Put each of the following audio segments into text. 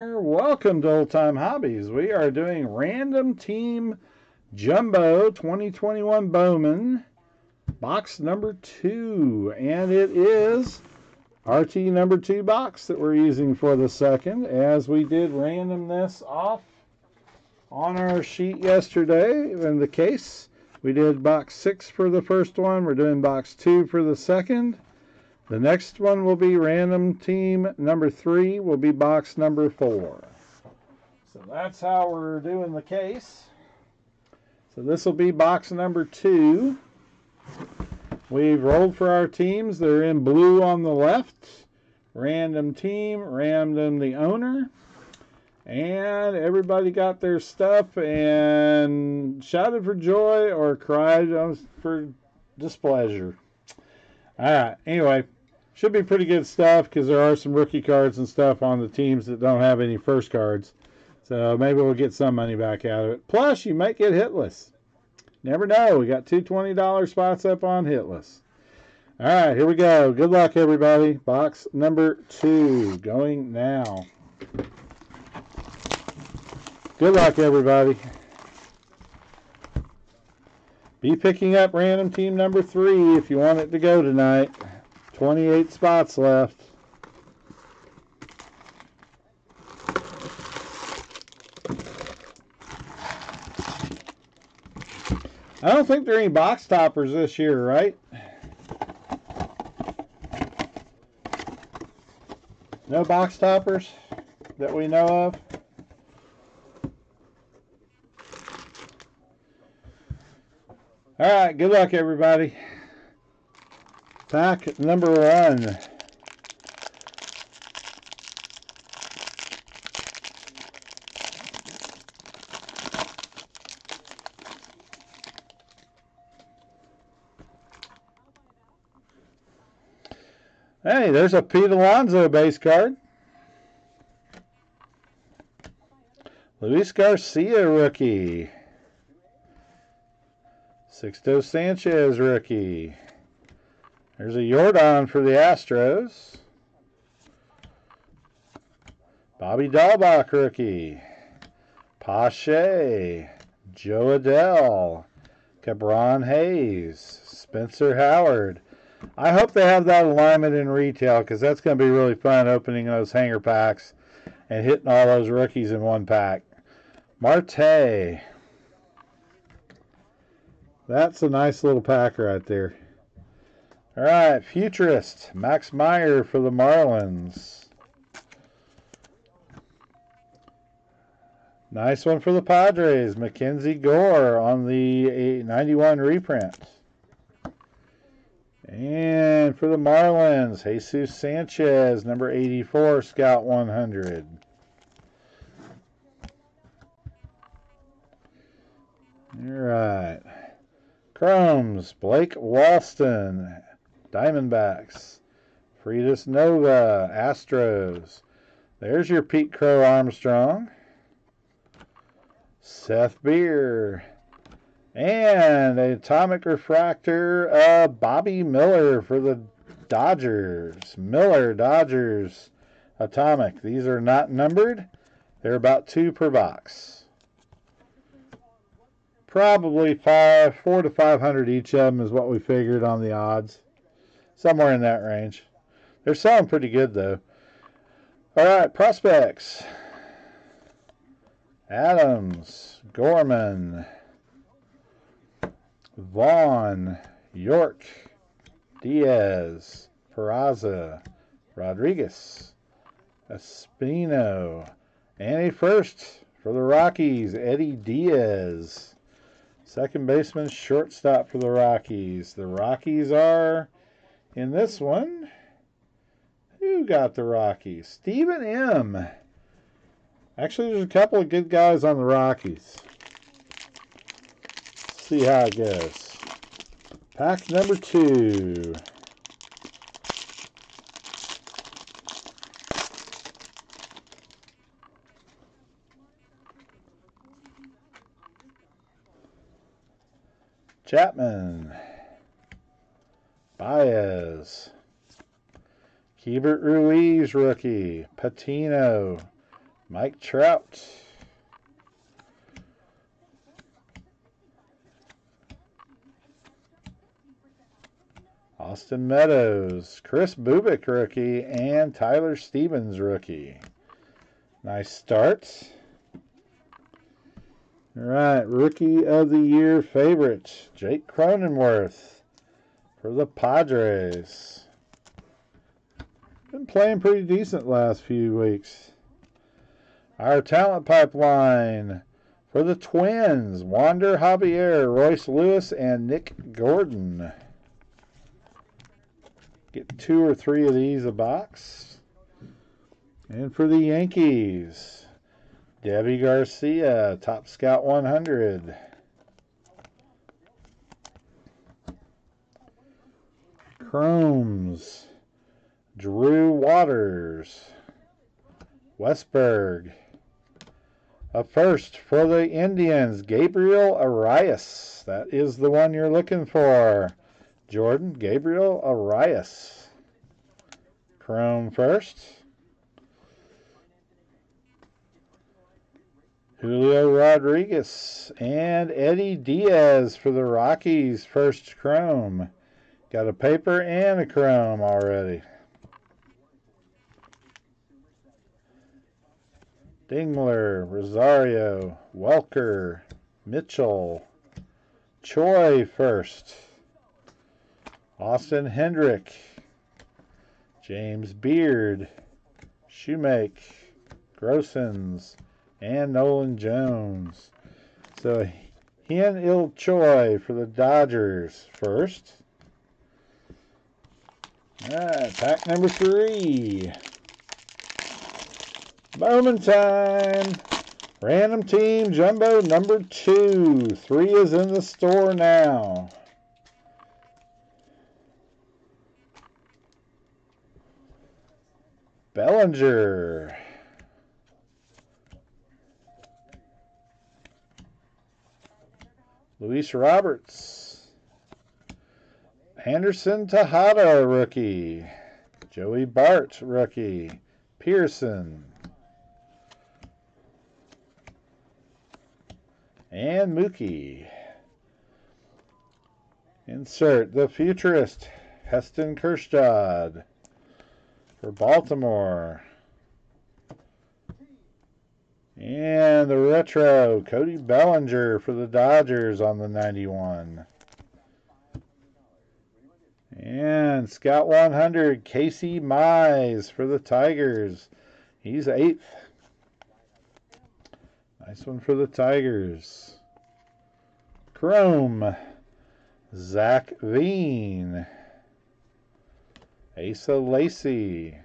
Welcome to Old Time Hobbies. We are doing Random Team Jumbo 2021 Bowman box number 2, and it is RT number 2 box that we're using for the second, as we did random this off on our sheet yesterday in the case. We did box 6 for the first one. We're doing box 2 for the second. The next one will be random team number 3, will be box number 4. So that's how we're doing the case. So this will be box number 2. We've rolled for our teams. They're in blue on the left. Random team, random the owner. And everybody got their stuff and shouted for joy or cried for displeasure. All right, anyway. Should be pretty good stuff because there are some rookie cards and stuff on the teams that don't have any first cards. So maybe we'll get some money back out of it. Plus, you might get hitless. Never know. We got two $20 spots up on hitless. All right, here we go. Good luck, everybody. Box number 2 going now. Good luck, everybody. Be picking up random team number 3 if you want it to go tonight. 28 spots left. I don't think there are any box toppers this year, right? No box toppers that we know of. All right, good luck, everybody. Pack number 1. Hey, there's a Pete Alonso base card. Luis Garcia rookie. Sixto Sanchez rookie. There's a Jordan for the Astros. Bobby Dahlbach rookie. Pache. Joe Adell. Cabron Hayes. Spencer Howard. I hope they have that alignment in retail because that's going to be really fun opening those hanger packs and hitting all those rookies in one pack. Marte. That's a nice little pack right there. All right, Futurist, Max Meyer for the Marlins. Nice one for the Padres, Mackenzie Gore on the 91 reprint. And for the Marlins, Jesus Sanchez, number 84, Scout 100. All right. Chromes, Blake Walston, Diamondbacks. Freitas Nova, Astros. There's your Pete Crow Armstrong. Seth Beer. And an Atomic Refractor, Bobby Miller for the Dodgers. Miller, Dodgers, Atomic. These are not numbered. They're about 2 per box. Probably 400 to 500 each of them is what we figured on the odds. Somewhere in that range. They're selling pretty good, though. All right, prospects. Adams, Gorman, Vaughn, York, Diaz, Peraza, Rodriguez, Espino, and a first for the Rockies, Eddie Diaz. Second baseman, shortstop for the Rockies. The Rockies are in this one. Who got the Rockies? Stephen M. Actually, there's a couple of good guys on the Rockies. Let's see how it goes. Pack number 2. Chapman, Baez, Keibert Ruiz rookie, Patino, Mike Trout. Austin Meadows, Chris Bubick rookie, and Tyler Stevens rookie. Nice start. All right, Rookie of the Year favorite, Jake Cronenworth for the Padres. Been playing pretty decent last few weeks. Our talent pipeline for the Twins, Wander Javier, Royce Lewis, and Nick Gordon. Get 2 or 3 of these a box. And for the Yankees, Debbie Garcia, Top Scout 100. Chromes, Drew Waters, Westberg. Up first for the Indians, Gabriel Arias. That is the one you're looking for. Jordan, Gabriel Arias. Chrome first. Julio Rodriguez and Eddie Diaz for the Rockies. First chrome. Got a paper and a chrome already. Dingler, Rosario, Welker, Mitchell, Choi first. Austin Hendrick, James Beard, Shoemake, Grossens, and Nolan Jones. So Hien-Il Choi for the Dodgers first. All right, pack number 3. Bowman time. Random team jumbo number 2. 3 is in the store now. Bellinger. Luis Roberts. Anderson Tejada, rookie. Joey Bart, rookie. Pearson. And Mookie. Insert the futurist, Heston Kjerstad for Baltimore. And the retro, Cody Bellinger for the Dodgers on the 91. And Scout 100, Casey Mize for the Tigers. He's 8th. Nice one for the Tigers. Chrome, Zach Veen. Asa Lacy,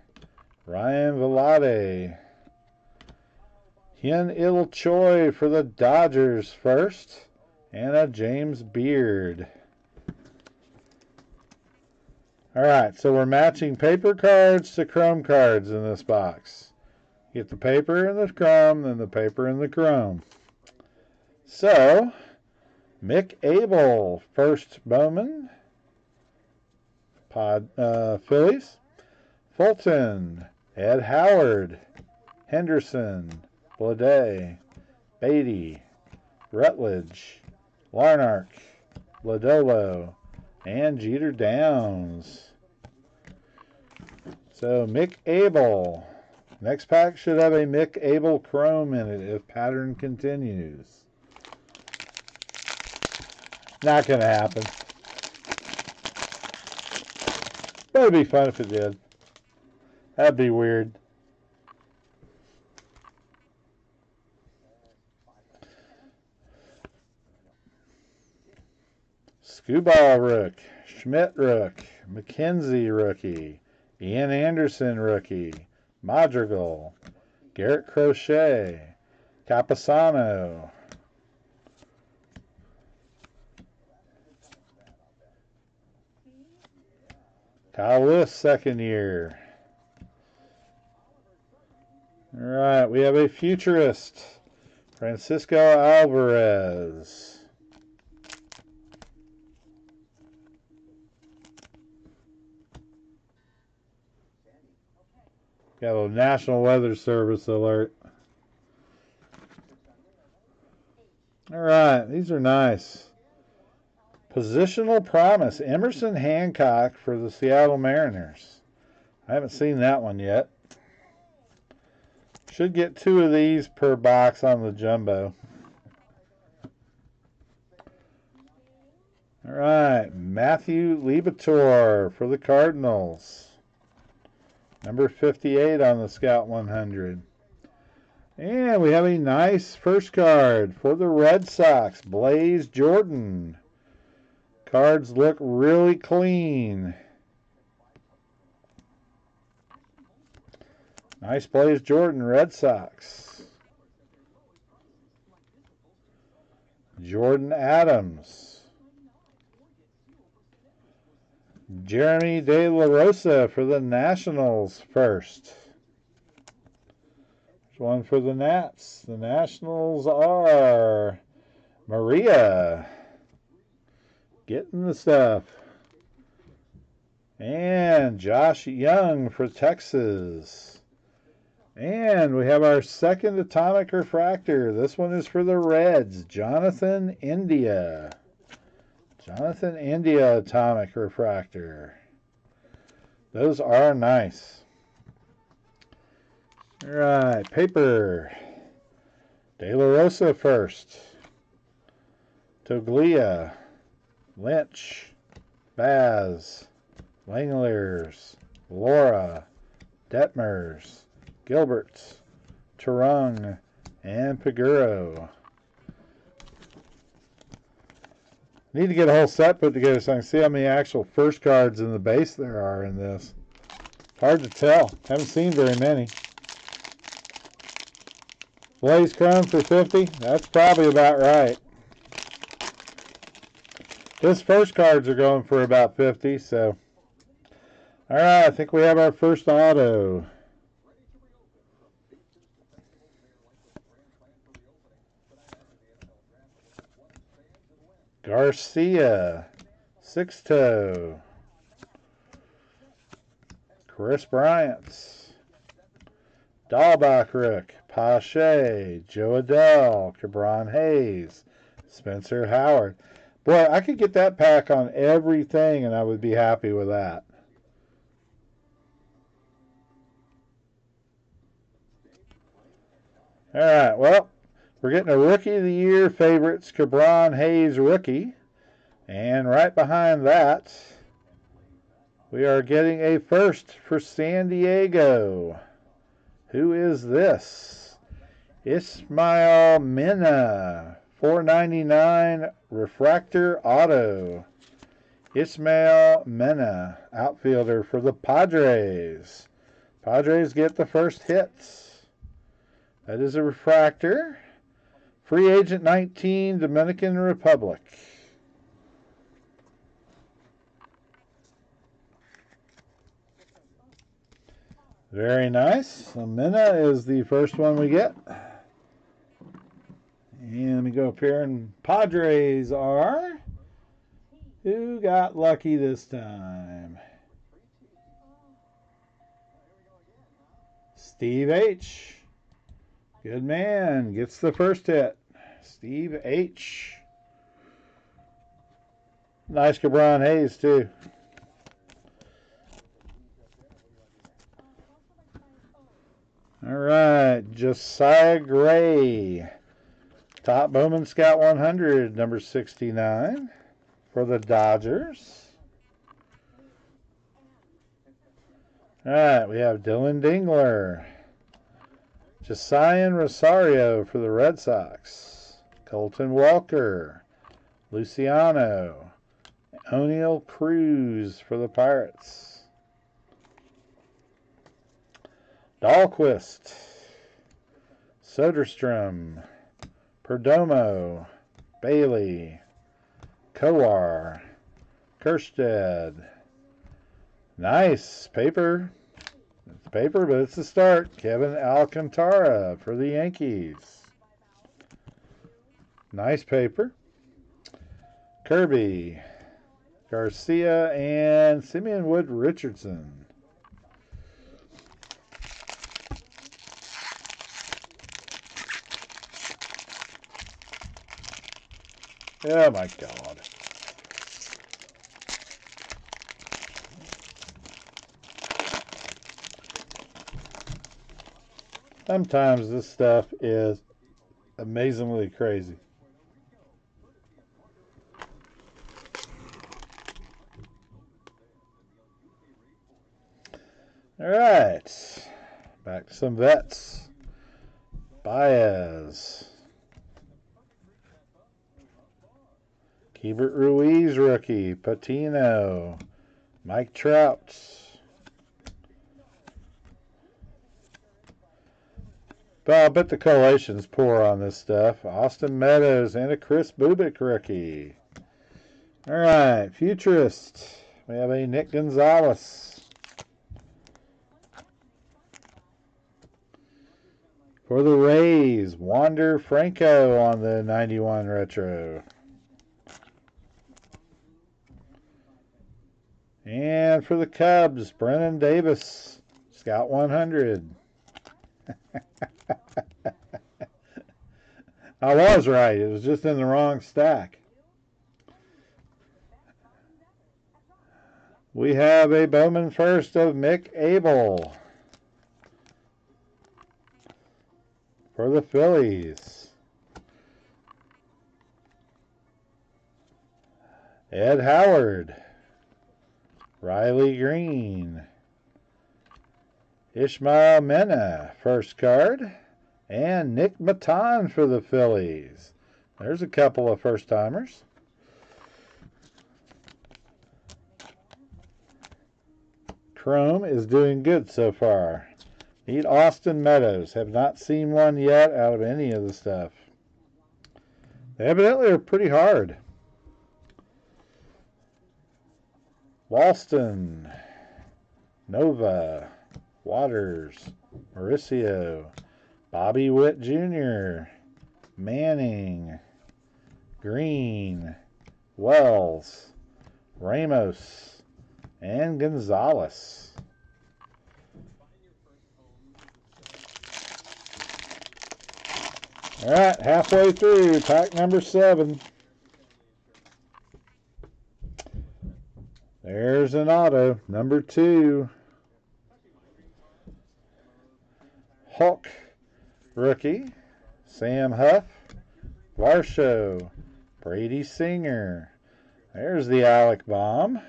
Ryan Velade. Hien-Il Choi for the Dodgers first. And a James Beard. Alright, so we're matching paper cards to chrome cards in this box. Get the paper and the chrome, then the paper and the chrome. So, Mick Abel, first Bowman. Phillies. Fulton, Ed Howard, Henderson, Bleday, Beatty, Rutledge, Larnach, Lodolo, and Jeter Downs. So Mick Abel. Next pack should have a Mick Abel chrome in it if pattern continues. Not going to happen. But it'd be fun if it did. That'd be weird. Skubal Rook, Schmidt Rook, McKenzie rookie, Ian Anderson rookie, Madrigal, Garrett Crochet, Capisano, Kyle Lewis, second year. All right, we have a futurist, Francisco Alvarez. Got a National Weather Service alert. All right, these are nice. Positional Promise, Emerson Hancock for the Seattle Mariners. I haven't seen that one yet. Should get 2 of these per box on the jumbo. All right, Matthew Liberatore for the Cardinals. Number 58 on the Scout 100. And we have a nice first card for the Red Sox, Blaze Jordan. Cards look really clean. Nice Blaze Jordan, Red Sox. Jordan Adams. Jeremy De La Rosa for the Nationals first. One for the Nats. The Nationals are Maria. Getting the stuff. And Josh Young for Texas. And we have our second atomic refractor. This one is for the Reds. Jonathan India. Jonathan India atomic refractor. Those are nice. All right, paper. De La Rosa first. Toglia. Lynch, Baz, Langeliers, Laura, Detmers, Gilberts, Turung, and Paguro. Need to get a whole set put together so I can see how many actual first cards in the base there are in this. Hard to tell. Haven't seen very many. Blaze Chrome for 50. That's probably about right. His first cards are going for about 50, so. All right, I think we have our first auto. Garcia, Sixto. Chris Bryant. Dahlbach, Pache, Joe Adell, Cabron Hayes, Spencer Howard. Boy, I could get that pack on everything, and I would be happy with that. All right, well, we're getting a Rookie of the Year favorites, Cabron Hayes rookie. And right behind that, we are getting a first for San Diego. Who is this? Ismael Mena. $4.99 refractor auto. Ismael Mena, outfielder for the Padres. Padres get the first hits. That is a refractor. Free agent 19, Dominican Republic. Very nice. So Mena is the first one we get. And let me go up here, and Padres are. Who got lucky this time? Steve H. Good man. Gets the first hit. Steve H. Nice Cabron Hayes, too. All right. Josiah Gray. Top Bowman Scout 100, number 69 for the Dodgers. All right, we have Dylan Dingler. Josiah Rosario for the Red Sox. Colton Walker. Luciano. O'Neill Cruz for the Pirates. Dahlquist. Soderstrom. Perdomo, Bailey, Kowar, Kersted. Nice paper. It's paper, but it's a start. Kevin Alcantara for the Yankees. Nice paper. Kirby, Garcia, and Simeon Wood Richardson. Oh my God. Sometimes this stuff is amazingly crazy. All right, back to some vets. Baez. Keibert Ruiz rookie. Patino. Mike Trout. But I'll bet the collation's poor on this stuff. Austin Meadows and a Chris Bubic rookie. All right, Futurist. We have a Nick Gonzalez. For the Rays, Wander Franco on the 91 retro. And for the Cubs, Brennan Davis, Scout 100. I was right. It was just in the wrong stack. We have a Bowman first of Mick Abel for the Phillies. Ed Howard. Riley Green. Ishmael Mena, first card. And Nick Maton for the Phillies. There's a couple of first-timers. Chrome is doing good so far. Need Austin Meadows. Have not seen one yet out of any of the stuff. They evidently are pretty hard. Walston, Nova, Waters, Mauricio, Bobby Witt Jr., Manning, Green, Wells, Ramos, and Gonzalez. All right, halfway through, pack number 7. There's an auto, number 2. Hulk, rookie. Sam Huff, Varsho, Brady Singer. There's the Alec Bomb.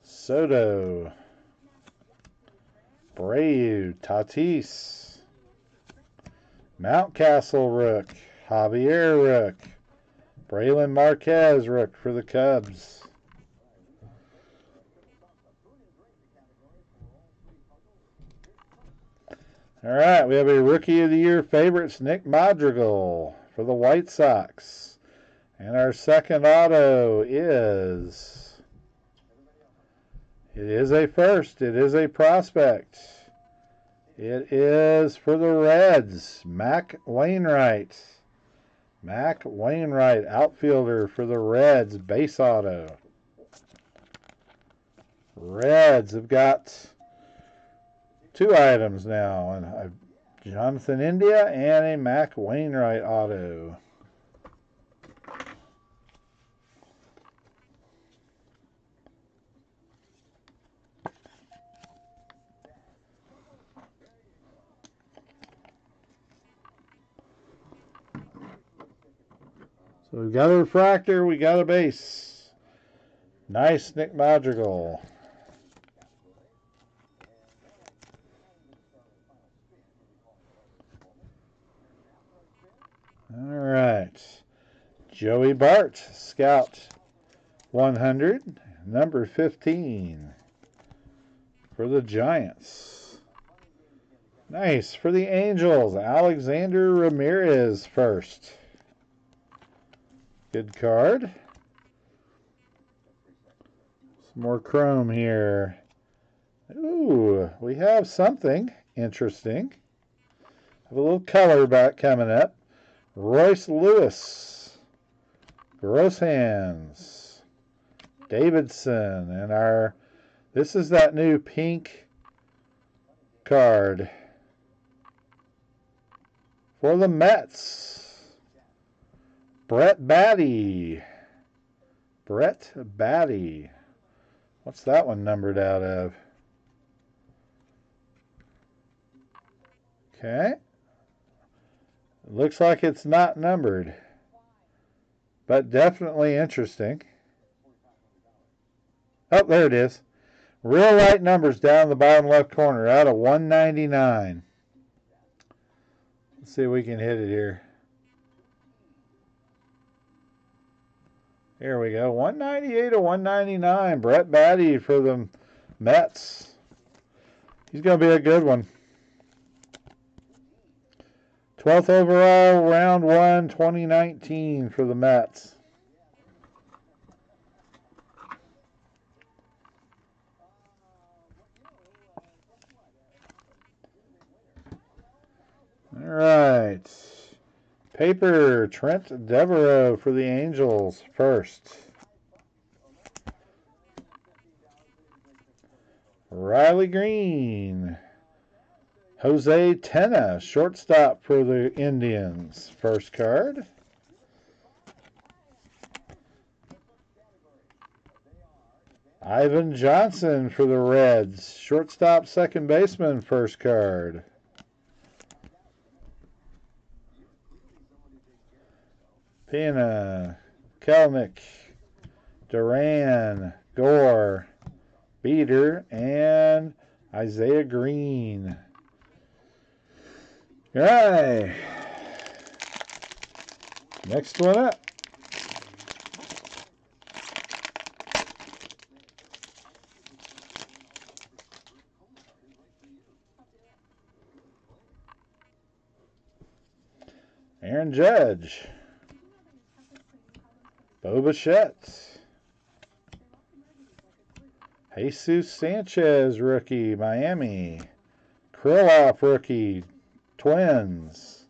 Soto, Breu, Tatis, Mountcastle Rook, Javier Rook, Braylon Marquez Rook for the Cubs. All right, we have a Rookie of the Year favorites, Nick Madrigal for the White Sox. And our second auto is... It is a first. It is a prospect. It is for the Reds, Mac Wainwright. Mac Wainwright, outfielder for the Reds, base auto. Reds have got 2 items now, a Jonathan India and a Mac Wainwright auto. So we've got a refractor, we got a base. Nice Nick Madrigal. All right. Joey Bart, Scout 100, number 15 for the Giants. Nice. For the Angels, Alexander Ramirez first. Good card. Some more chrome here. Ooh, we have something interesting. Have a little color back coming up. Royce Lewis, Gross Hands, Davidson, and this is that new pink card for the Mets, Brett Batty. Brett Batty. What's that one numbered out of? Okay. Looks like it's not numbered, but definitely interesting. Oh, there it is. Real light numbers down the bottom left corner out of 199. Let's see if we can hit it here. Here we go. 198 to 199. Brett Batty for the Mets. He's going to be a good one. 12th overall, round 1, 2019 for the Mets. All right. Paper, Trent Devereaux for the Angels first. Riley Green. Jose Tena, shortstop for the Indians, first card. Ivan Johnson for the Reds, shortstop, second baseman, first card. Pena, Kelnick, Duran, Gore, Beater, and Isaiah Green. All right. Next one up. Aaron Judge. Bo Bichette. Jesus Sanchez, rookie, Miami. Krylov, rookie, Twins.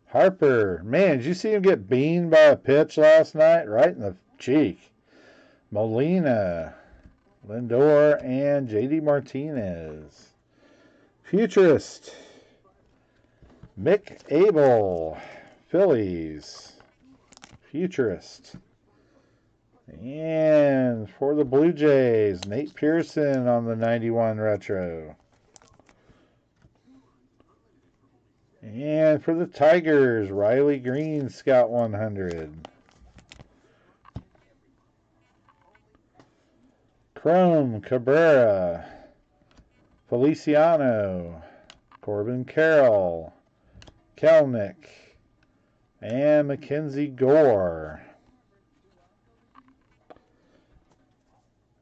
Harper. Man, did you see him get beamed by a pitch last night? Right in the cheek. Molina. Lindor and JD Martinez. Futurist. Mick Abel. Phillies. Futurist. And for the Blue Jays, Nate Pearson on the 91 retro. And for the Tigers, Riley Green, Scout 100. Chrome, Cabrera, Feliciano, Corbin Carroll, Kelnick, and Mackenzie Gore.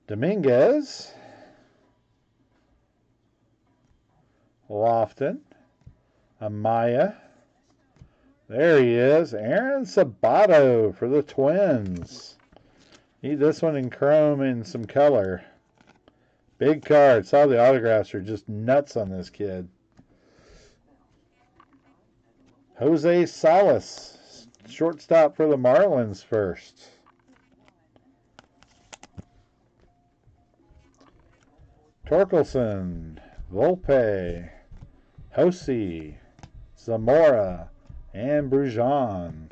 Dominguez, Lofton, Amaya. There he is. Aaron Sabato for the Twins. Need this one in chrome and some color. Big card. Saw the autographs are just nuts on this kid. Jose Salas, shortstop for the Marlins first. Torkelson, Volpe, Josi, Zamora, and Brujan.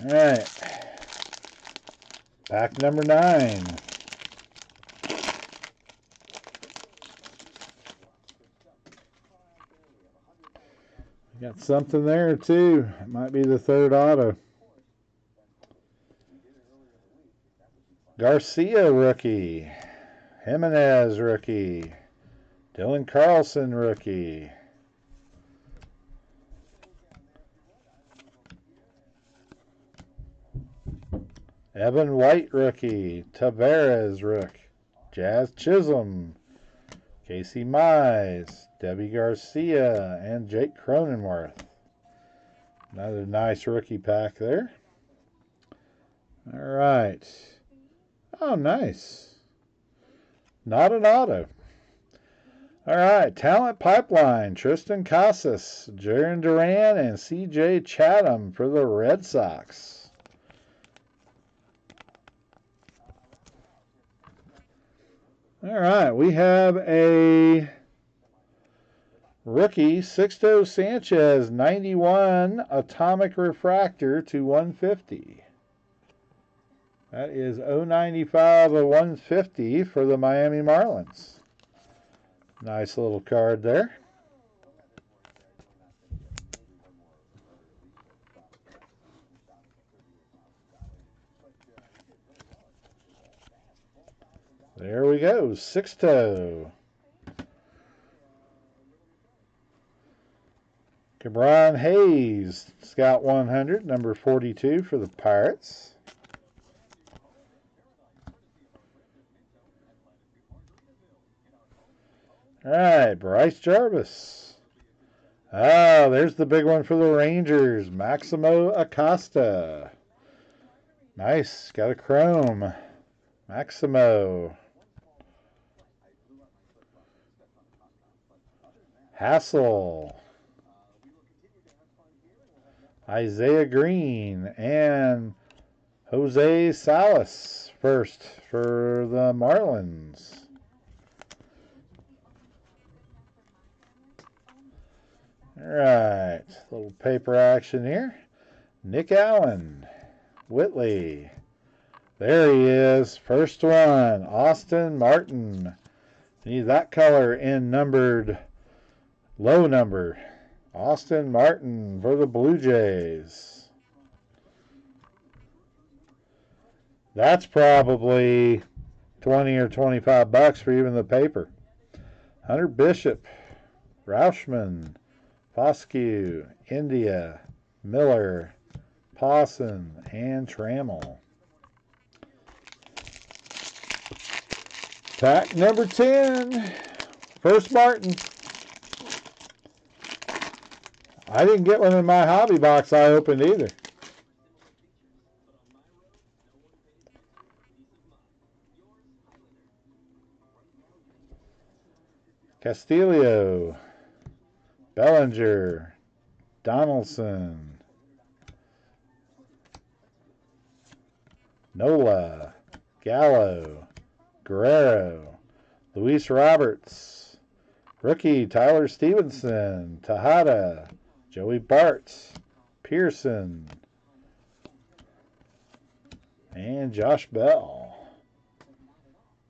All right. Pack number 9. We got something there too. It might be the third auto. Garcia rookie. Jimenez rookie. Dylan Carlson rookie. Evan White rookie. Tavares rook. Jazz Chisholm. Casey Mize. Debbie Garcia. And Jake Cronenworth. Another nice rookie pack there. All right. Oh, nice. Not an auto. All right. Talent Pipeline. Tristan Casas, Jaron Duran, and CJ Chatham for the Red Sox. All right, we have a rookie Sixto Sanchez 91 atomic refractor to 150. That is 095 of 150 for the Miami Marlins. Nice little card there. There we go, Sixto. Cabron Hayes, Scout 100, number 42 for the Pirates. All right, Bryce Jarvis. Oh, there's the big one for the Rangers, Maximo Acosta. Nice, got a chrome. Maximo. Hassel. Isaiah Green and Jose Salas first for the Marlins. All right, little paper action here. Nick Allen, Whitley. There he is, first one, Austin Martin. Need that color in numbered, low number. Austin Martin for the Blue Jays. That's probably 20 or 25 bucks for even the paper. Hunter Bishop, Rauschman, Foscue, India, Miller, Pawson, and Trammell. Pack number 10, first Martin. I didn't get one in my hobby box I opened either. Castillo, Bellinger, Donaldson, Nola, Gallo, Guerrero, Luis Roberts, rookie Tyler Stevenson, Tejada, Joey Bart, Pearson, and Josh Bell.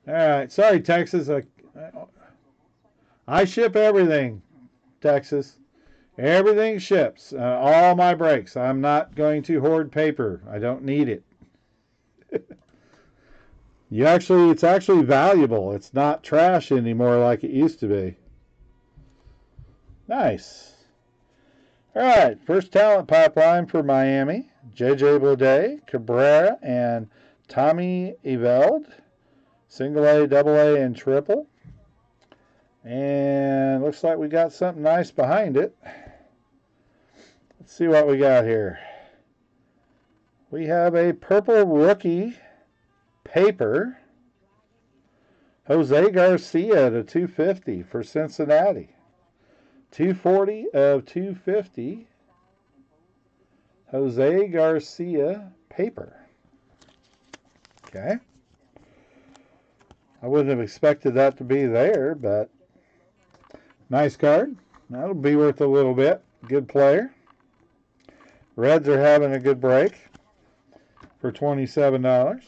All right, sorry, Texas. I ship everything, Texas. Everything ships. All my breaks. I'm not going to hoard paper. I don't need it. It's actually valuable. It's not trash anymore like it used to be. Nice. All right, first talent pipeline for Miami. J.J. Bleday, Cabrera, and Tommy Eveld. Single A, double A, and triple. And looks like we got something nice behind it. Let's see what we got here. We have a purple rookie paper. Jose Garcia to 250 for Cincinnati. 240 of 250. Jose Garcia paper. Okay. I wouldn't have expected that to be there, but nice card. That'll be worth a little bit. Good player. Reds are having a good break for $27.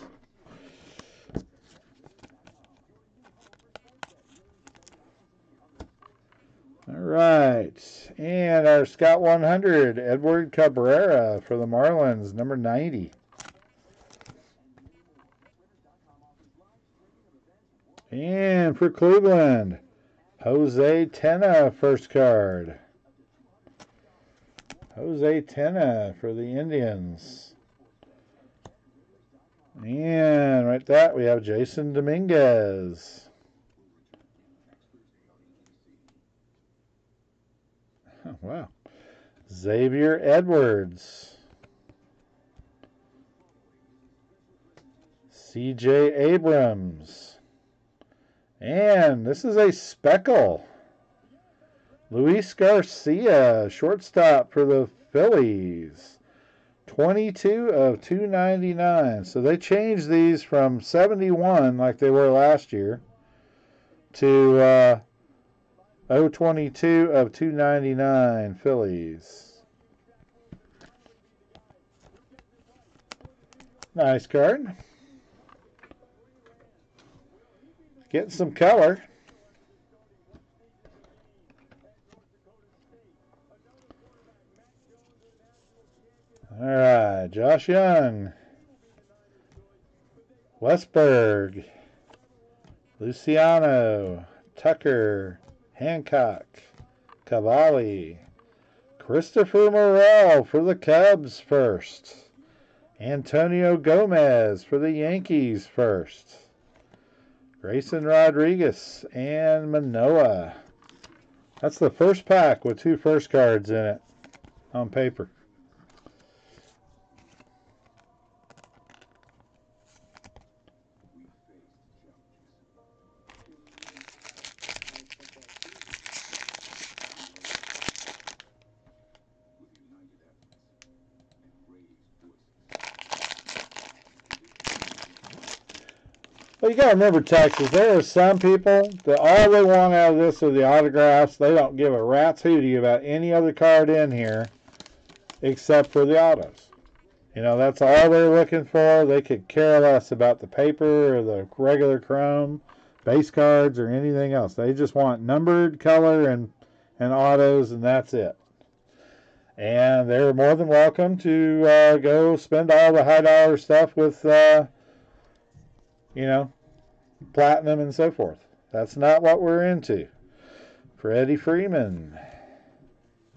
All right, and our Scout 100, Edward Cabrera for the Marlins, number 90. And for Cleveland, Jose Tena, first card. Jose Tena for the Indians. And right there, we have Jason Dominguez. Oh, wow. Xavier Edwards. C.J. Abrams. And this is a speckle. Luis Garcia, shortstop for the Phillies. 22 of 299. So they changed these from 71 like they were last year to 022 of 299 Phillies. Nice card. Getting some color. All right, Josh Young, Westberg, Luciano, Tucker, Hancock, Cavalli, Christopher Morel for the Cubs first, Antonio Gomez for the Yankees first, Grayson Rodriguez and Manoah. That's the first pack with 2 first cards in it on paper. Well, you got to remember, Texas, there are some people that all they want out of this are the autographs. They don't give a rat's hootie about any other card in here except for the autos. You know, that's all they're looking for. They could care less about the paper or the regular chrome, base cards, or anything else. They just want numbered, color, and autos, and that's it. And they're more than welcome to go spend all the high dollar stuff with you know, platinum and so forth. That's not what we're into. Freddie Freeman,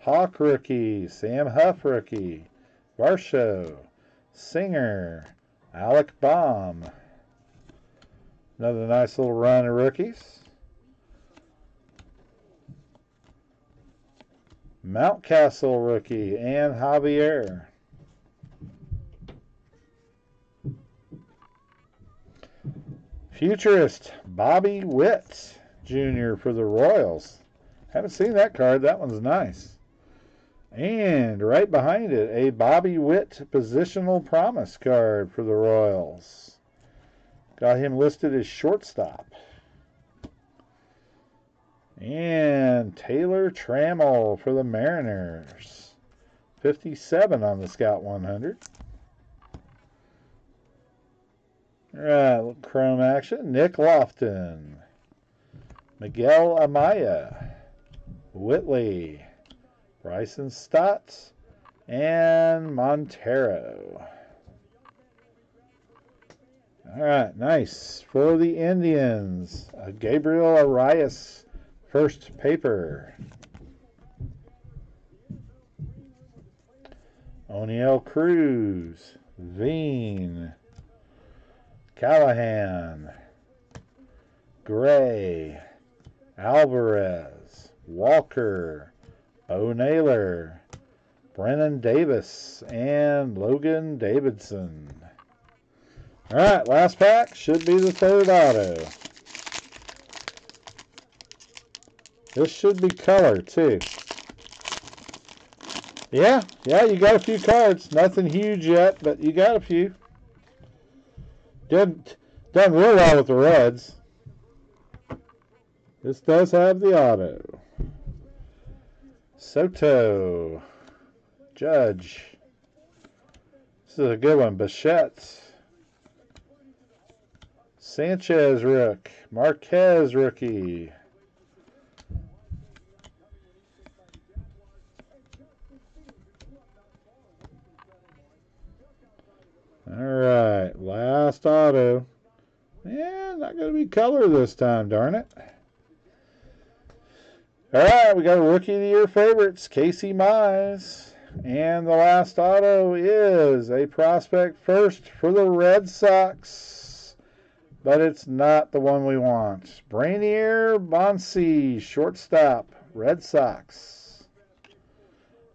Hawk rookie, Sam Huff rookie, Varsho, Singer, Alec Baum. Another nice little run of rookies. Mountcastle rookie, and Javier. Futurist, Bobby Witt Jr. for the Royals. Haven't seen that card. That one's nice. And right behind it, a Bobby Witt positional promise card for the Royals. Got him listed as shortstop. And Taylor Trammell for the Mariners. 57 on the Scout 100. All right, little chrome action. Nick Lofton, Miguel Amaya, Whitley, Bryson Stott, and Montero. All right, nice. For the Indians, Gabriel Arias, first paper. O'Neill Cruz, Veen, Callahan, Gray, Alvarez, Walker, Bo Naylor, Brennan Davis, and Logan Davidson. All right, last pack should be the third auto. This should be color, too. Yeah, you got a few cards. Nothing huge yet, but you got a few. Done real well with the Reds. This does have the auto. Soto. Judge. This is a good one. Bichette. Sanchez rook. Marquez rookie. All right, last auto. Yeah, not going to be color this time, darn it. All right, we got a Rookie of the Year favorites, Casey Mize. And the last auto is a prospect first for the Red Sox. But it's not the one we want. Brainier Bonsi, shortstop, Red Sox.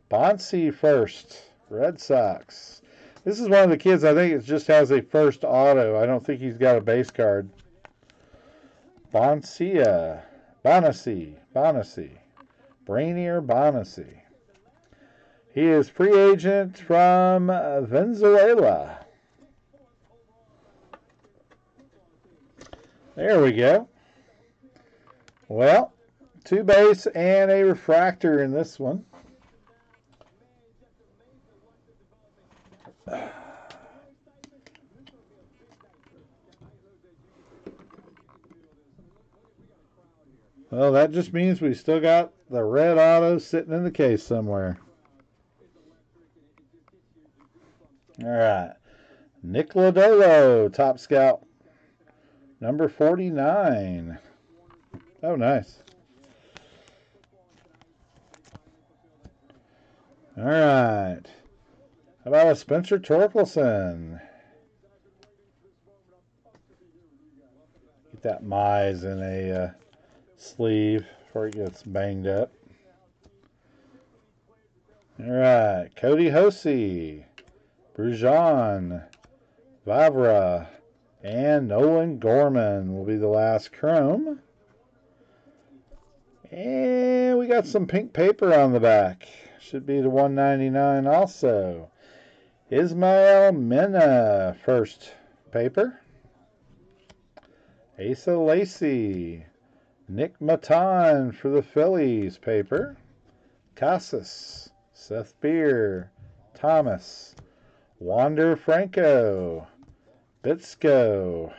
Bonsi first, Red Sox. This is one of the kids, I think it just has a first auto. I don't think he's got a base card. Bonsi. Brainier Bonsi. He is free agent from Venezuela. There we go. Well, 2 base and a refractor in this one. Well, that just means we still got the red auto sitting in the case somewhere. All right. Nick Lodolo, Top Scout, number 49. Oh, nice. All right. How about a Spencer Torkelson? Get that Mize in a sleeve before it gets banged up. All right. Cody Hosey, Brujan, Vavra, and Nolan Gorman will be the last chrome. And we got some pink paper on the back. Should be the 199 also. Ismael Mena, first paper. Asa Lacy. Nick Maton for the Phillies, paper. Casas. Seth Beer. Thomas. Wander Franco. Bitsko.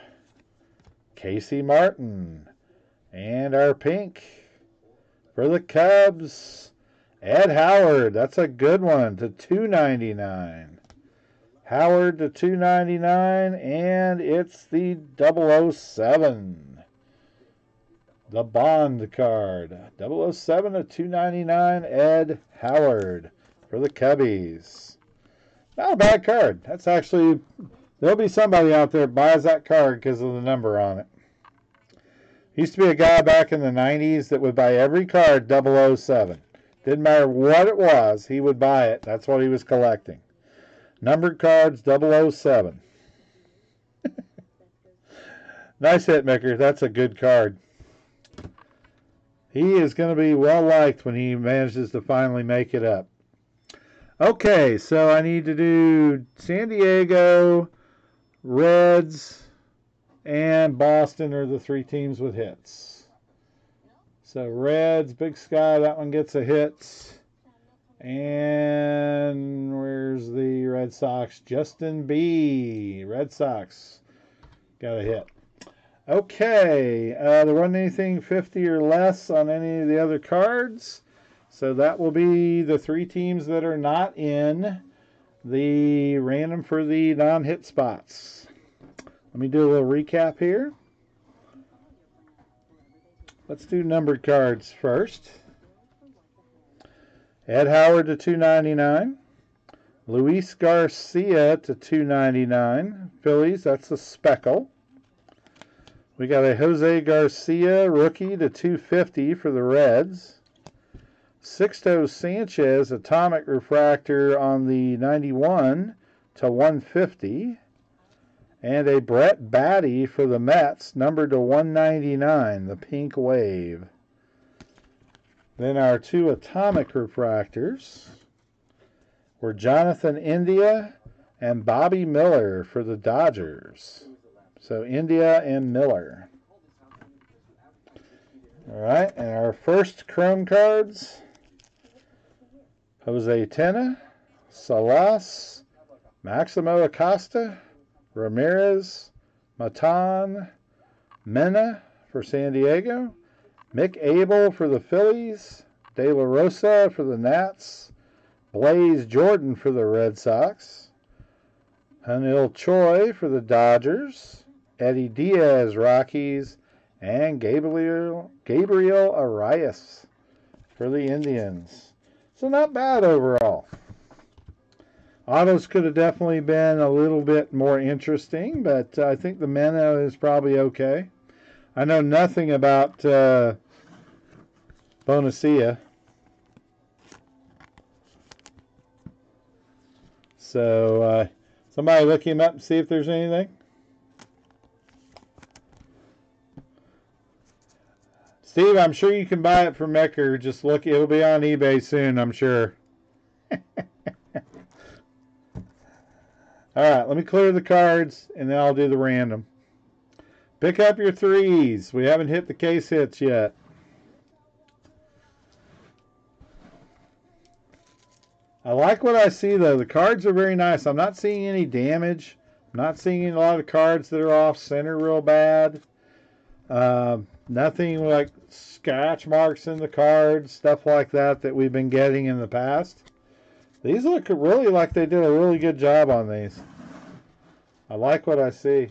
Casey Martin. And our pink for the Cubs, Ed Howard. That's a good one, to 299. Howard to 299, and it's the 007. The Bond card. 007 to 299, Ed Howard for the Cubbies. Not a bad card. That's actually, there'll be somebody out there that buys that card because of the number on it. Used to be a guy back in the 90s that would buy every card 007. Didn't matter what it was, he would buy it. That's what he was collecting. Numbered cards 007. Nice hit, Micker. That's a good card. He is going to be well liked when he manages to finally make it up. Okay, so I need to do San Diego, Reds, and Boston are the 3 teams with hits. So Reds, Big Sky, that one gets a hit. And where's the Red Sox? Justin B. Red Sox got a hit. Okay, there wasn't anything 50 or less on any of the other cards. So that will be the 3 teams that are not in the random for the non-hit spots. Let me do a little recap here. Let's do numbered cards first. Ed Howard to 299. Luis Garcia to 299. Phillies, that's a speckle. We got a Jose Garcia rookie to 250 for the Reds. Sixto Sanchez atomic refractor on the 91 to 150. And a Brett Batty for the Mets, numbered to 199, the pink wave. Then our 2 atomic refractors were Jonathan India and Bobby Miller for the Dodgers. So India and Miller. All right, and our first chrome cards, Jose Tena, Salas, Maximo Acosta, Ramirez, Matan, Mena for San Diego, Mick Abel for the Phillies, De La Rosa for the Nats, Blaze Jordan for the Red Sox, Hanil Choi for the Dodgers, Eddie Diaz Rockies, and Gabriel Arias for the Indians. So not bad overall. Autos could have definitely been a little bit more interesting, but I think the Mena is probably okay. I know nothing about Bonacia. So somebody look him up and see if there's anything. Steve, I'm sure you can buy it from Mecker. Just look, it'll be on eBay soon, I'm sure. All right, let me clear the cards, and then I'll do the random. Pick up your 3s. We haven't hit the case hits yet. I like what I see, though. The cards are very nice. I'm not seeing any damage. I'm not seeing a lot of cards that are off center real bad. Nothing like scratch marks in the cards, stuff like that that we've been getting in the past. These look really like they did a really good job on these. I like what I see.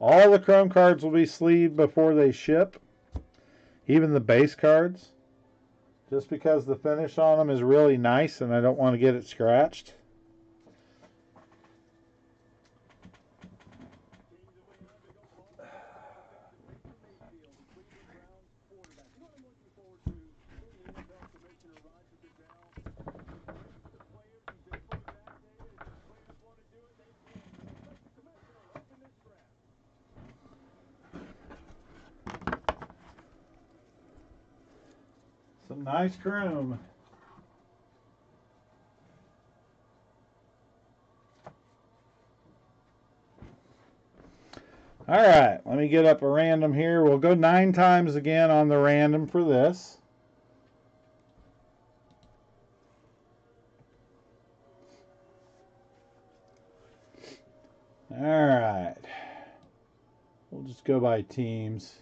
All the chrome cards will be sleeved before they ship, even the base cards, just because the finish on them is really nice and I don't want to get it scratched. Some nice chrome. All right, let me get up a random here. We'll go 9 times again on the random for this. All right. We'll just go by teams.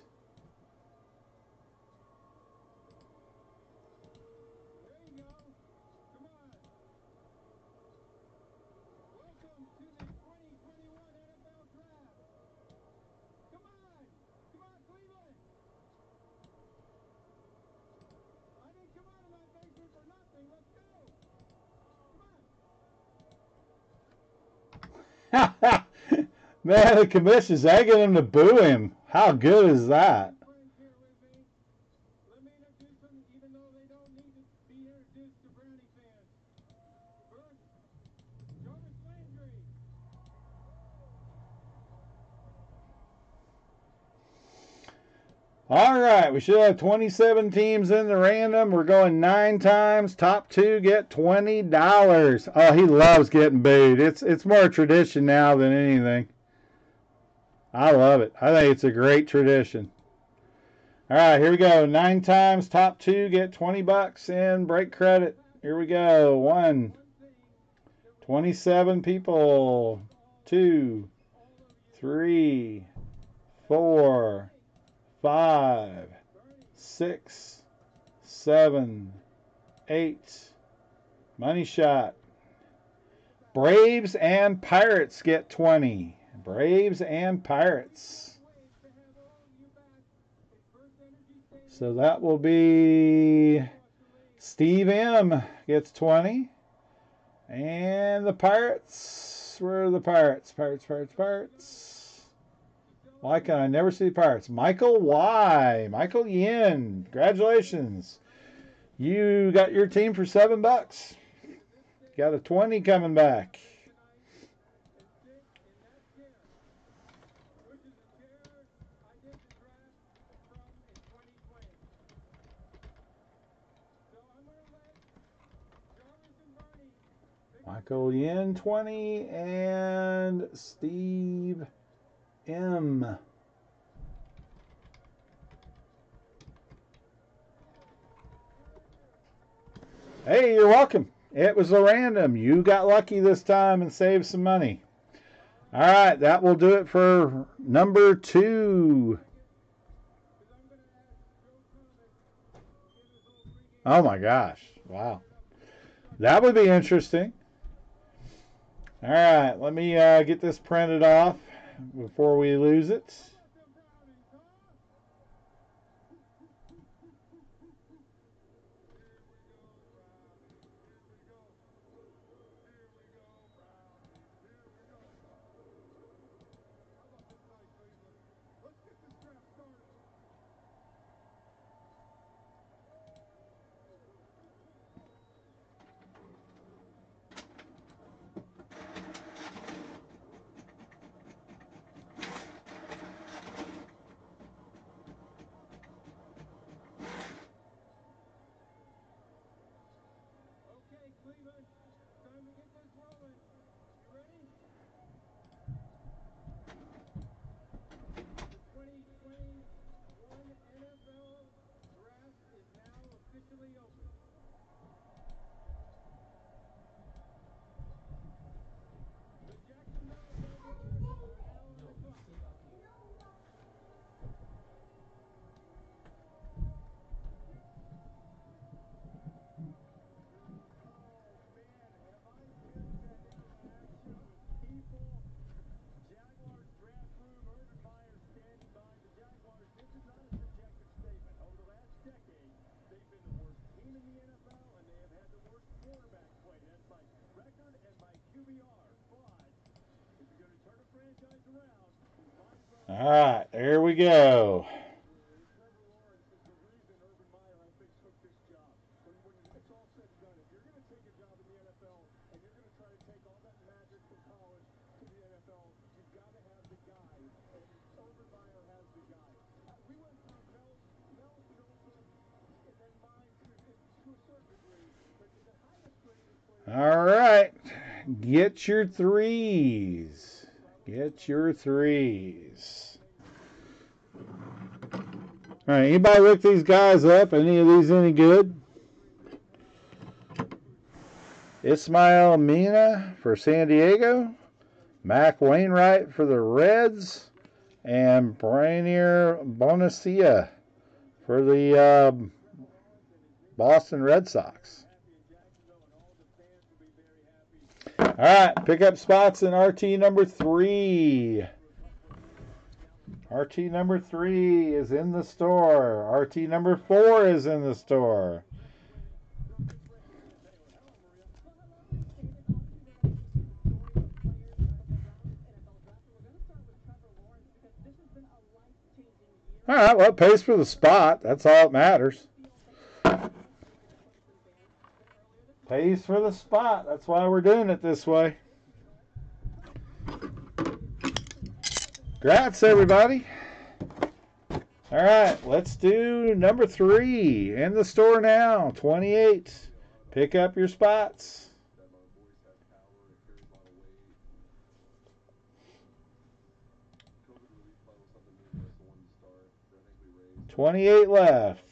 Man, the commission's egging him to boo him. How good is that? All right, we should have 27 teams in the random. We're going 9 times. Top 2 get $20. Oh, he loves getting booed. It's more tradition now than anything. I love it. I think it's a great tradition. All right, here we go. 9 times. Top 2 get $20 in break credit. Here we go. 1, 27 people. 2, 3, 4, 5, 6, 7, 8. Money shot. Braves and Pirates get 20. Braves and Pirates. So that will be Steve M gets 20. And the Pirates. Where are the Pirates? Pirates. Why can I never see the Pirates? Michael Y. Michael Yin. Congratulations. You got your team for $7. Got a 20 coming back. Michael Yin 20 and Steve M. Hey, you're welcome. It was a random. You got lucky this time and saved some money. All right, that will do it for number 2. Oh my gosh. Wow. That would be interesting. All right, let me get this printed off before we lose it. All right, there we go. All right, get your threes. Get your threes. All right, anybody look these guys up? Any of these any good? Ismael Mina for San Diego, Mac Wainwright for the Reds, and Brainier Bonacia for the Boston Red Sox. All right, pick up spots in RT number 3. RT number 3 is in the store. RT number 4 is in the store. All right, well, it pays for the spot. That's all that matters. Pays for the spot. That's why we're doing it this way. Congrats, everybody. All right, let's do number 3 in the store now. 28. Pick up your spots. 28 left.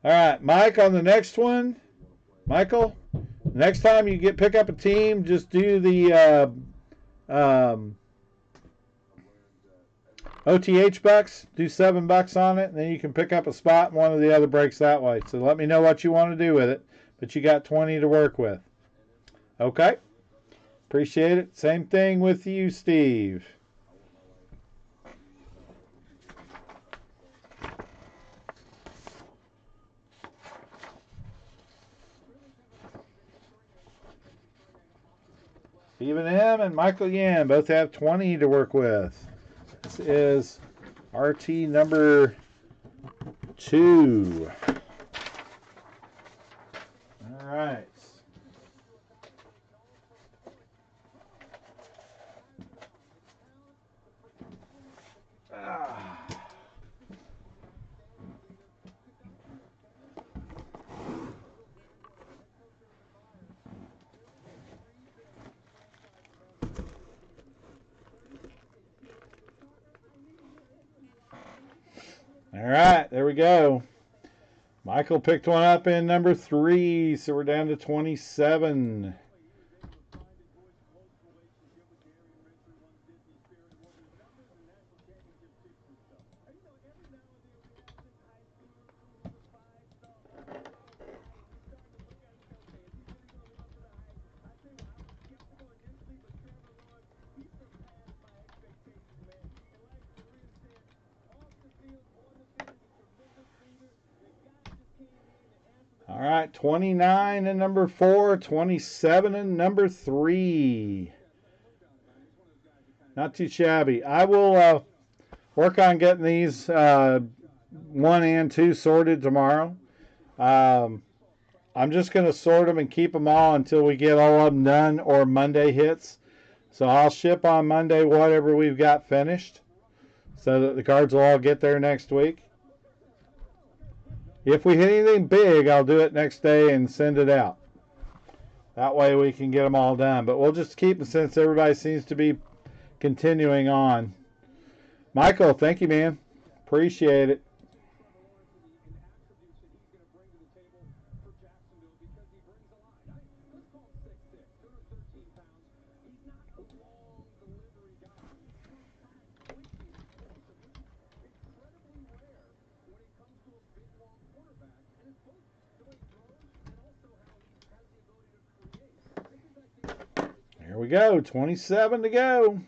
All right, Mike, on the next one. Michael, next time you pick up a team, just do the OTH bucks. Do $7 on it, and then you can pick up a spot in one of the other breaks that way. So let me know what you want to do with it. But you got 20 to work with. Okay? Appreciate it. Same thing with you, Steve. Stephen M. and Michael Yan both have 20 to work with. This is RT number 2. All right. All right, there we go. Michael picked one up in number 3, so we're down to 27. All right, 29 in number 4, 27 in number 3. Not too shabby. I will work on getting these 1 and 2 sorted tomorrow. I'm just going to sort them and keep them all until we get all of them done or Monday hits. So I'll ship on Monday whatever we've got finished so that the cards will all get there next week. If we hit anything big, I'll do it next day and send it out. That way we can get them all done. But we'll just keep them since everybody seems to be continuing on. Michael, thank you, man. Appreciate it. Here we go, 27 to go.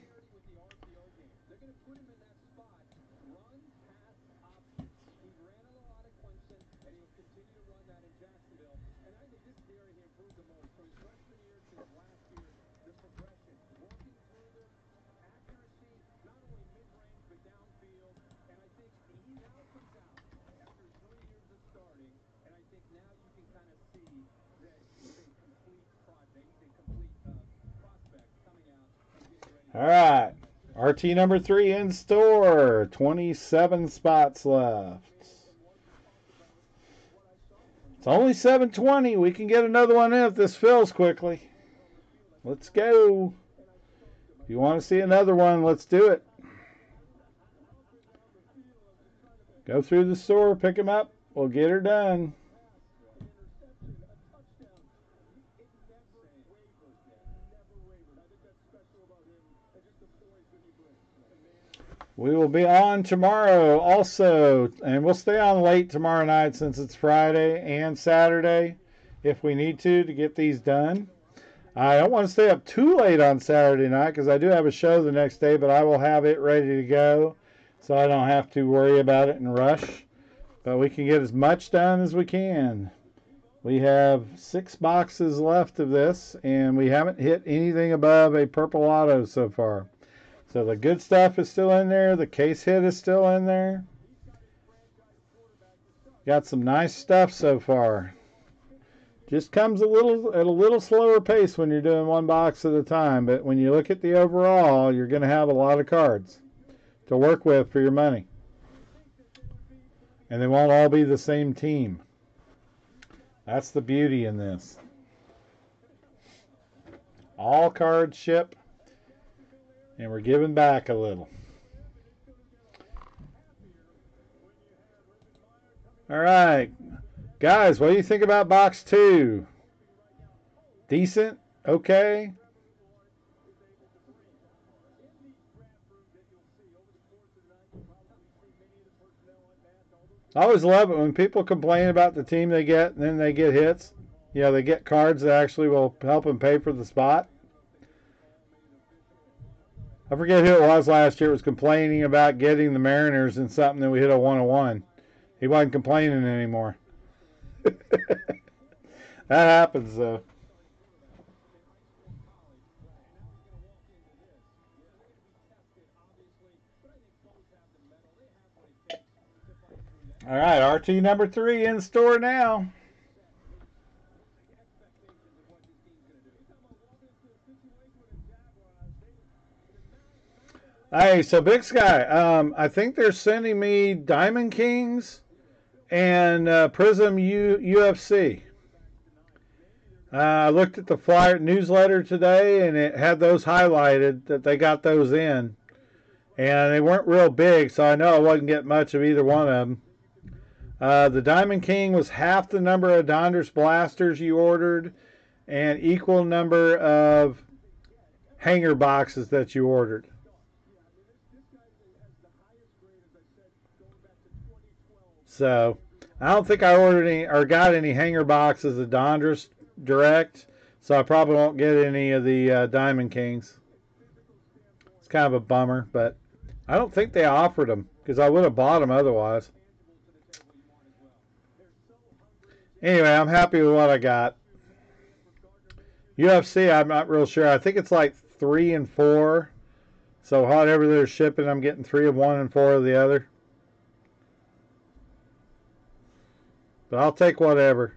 All right. RT number 3 in store. 27 spots left. It's only 7:20. We can get another one in if this fills quickly. Let's go. If you want to see another one, let's do it. Go through the store, pick them up. We'll get her done. We will be on tomorrow also, and we'll stay on late tomorrow night since it's Friday and Saturday if we need to get these done. I don't want to stay up too late on Saturday night because I do have a show the next day, but I will have it ready to go so I don't have to worry about it and rush. But we can get as much done as we can. We have 6 boxes left of this, and we haven't hit anything above a purple auto so far. So the good stuff is still in there. The case hit is still in there. Got some nice stuff so far. Just comes at a little slower pace when you're doing one box at a time. But when you look at the overall, you're going to have a lot of cards to work with for your money. And they won't all be the same team. That's the beauty in this. All cards ship. And we're giving back a little. All right. Guys, what do you think about box 2? Decent? Okay? I always love it when people complain about the team they get and then they get hits. You know, they get cards that actually will help them pay for the spot. I forget who it was last year. It was complaining about getting the Mariners in something, and we hit a 101. He wasn't complaining anymore. That happens, though. All right, RT number 3 in store now. Hey, so Big Sky, I think they're sending me Diamond Kings and Prism UFC. I looked at the flyer newsletter today, and it had those highlighted that they got those in. And they weren't real big, so I know I wasn't getting much of either one of them. The Diamond King was half the number of Donders blasters you ordered and equal number of hanger boxes that you ordered. So I don't think I ordered any or got any hanger boxes of Donders direct, so I probably won't get any of the Diamond Kings. It's kind of a bummer, but I don't think they offered them because I would have bought them otherwise. Anyway, I'm happy with what I got. UFC, I'm not real sure. I think it's like 3 and 4. So whatever they're shipping, I'm getting 3 of one and 4 of the other. But I'll take whatever.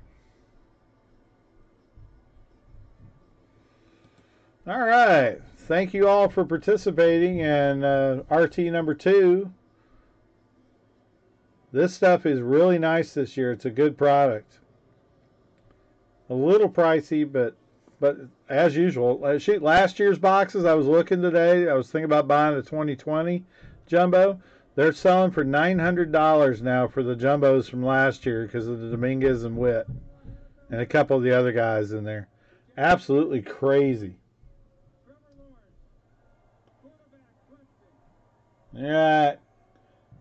All right. Thank you all for participating in RT number 2. This stuff is really nice this year. It's a good product. A little pricey, but as usual. Last year's boxes, I was looking today. I was thinking about buying a 2020 jumbo. They're selling for $900 now for the jumbos from last year because of the Dominguez and Witt and a couple of the other guys in there. Absolutely crazy. All right.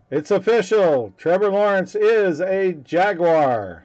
It's official. Trevor Lawrence is a Jaguar.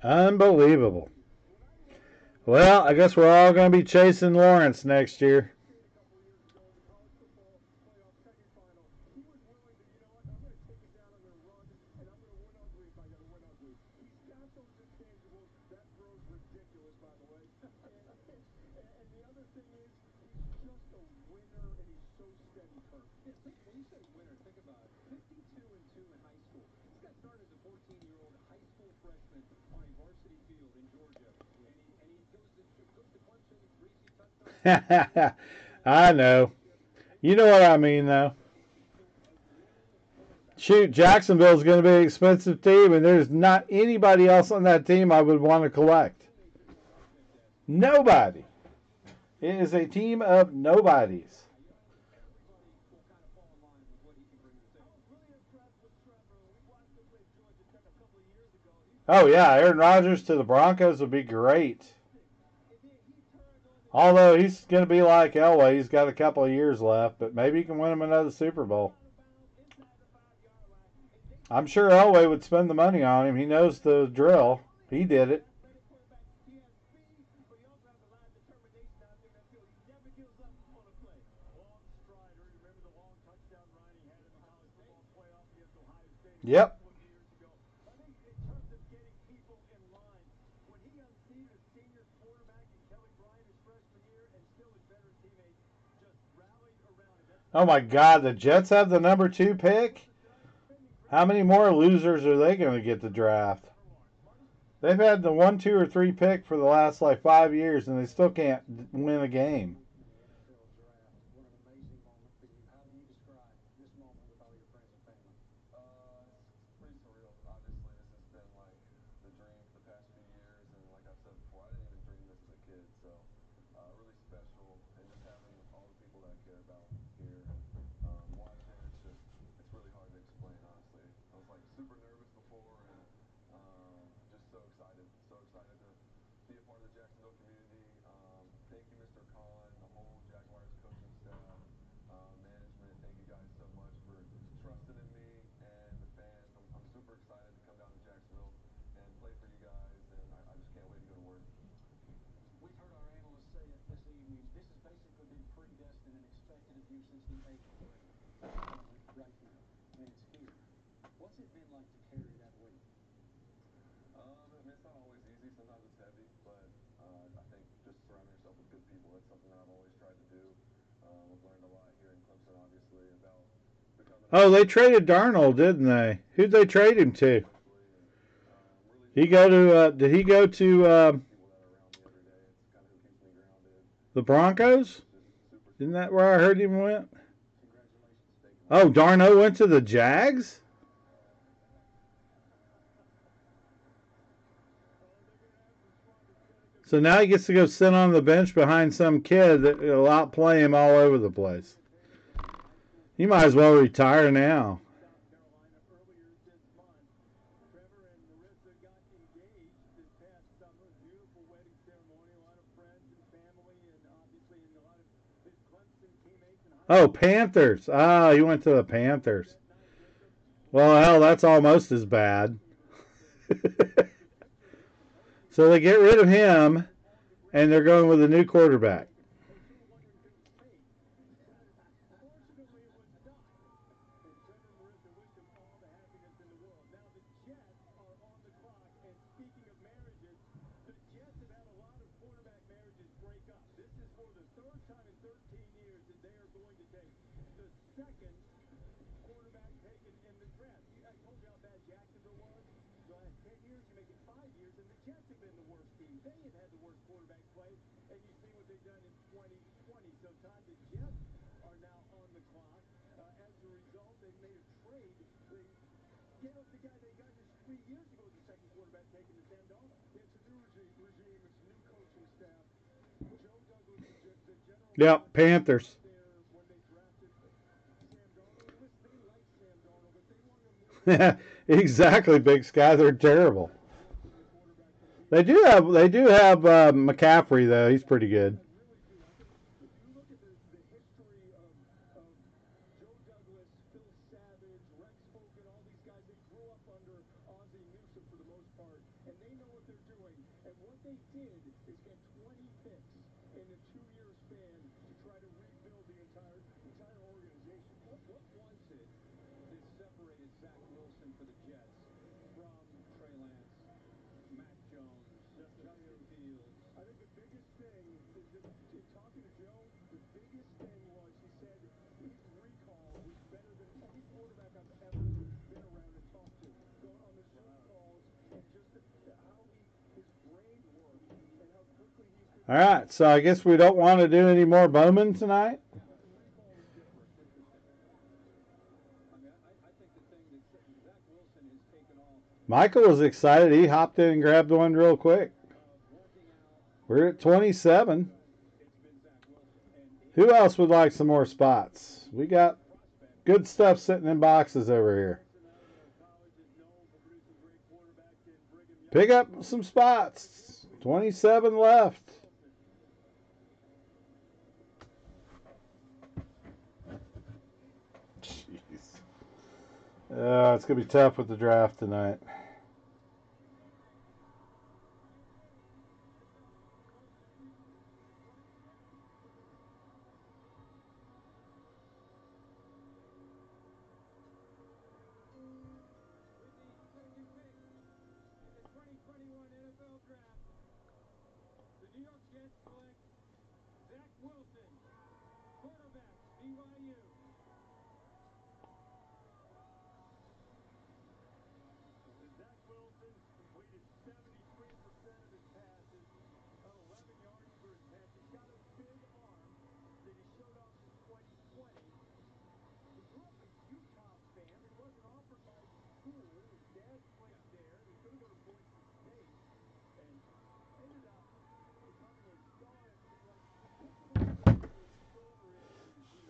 Unbelievable. Well, I guess we're all going to be chasing Lawrence next year. I know. You know what I mean, though. Shoot, Jacksonville's going to be an expensive team, and there's not anybody else on that team I would want to collect. Nobody. It is a team of nobodies. Oh, yeah, Aaron Rodgers to the Broncos would be great. Although he's going to be like Elway, he's got a couple of years left, but maybe he can win him another Super Bowl. I'm sure Elway would spend the money on him. He knows the drill. He did it. Yep. Oh my God, the Jets have the number 2 pick? How many more losers are they going to get to draft? They've had the 1, 2, or 3 pick for the last like 5 years, and they still can't win a game. Oh, they traded Darnold, didn't they? Who'd they trade him to? He go to? Did he go to the Broncos? Isn't that where I heard him went? Oh, Darno went to the Jags? So now he gets to go sit on the bench behind some kid that will outplay him all over the place. He might as well retire now. Oh, Panthers. Ah, he went to the Panthers. Well, hell, that's almost as bad. So they get rid of him, and they're going with a new quarterback. Yep, Panthers. Exactly, Big Sky. They're terrible. They do have McCaffrey though. He's pretty good. All right, so I guess we don't want to do any more Bowman tonight. Michael was excited. He hopped in and grabbed one real quick. We're at 27. Who else would like some more spots? We got good stuff sitting in boxes over here. Pick up some spots. 27 left. Jeez. It's going to be tough with the draft tonight.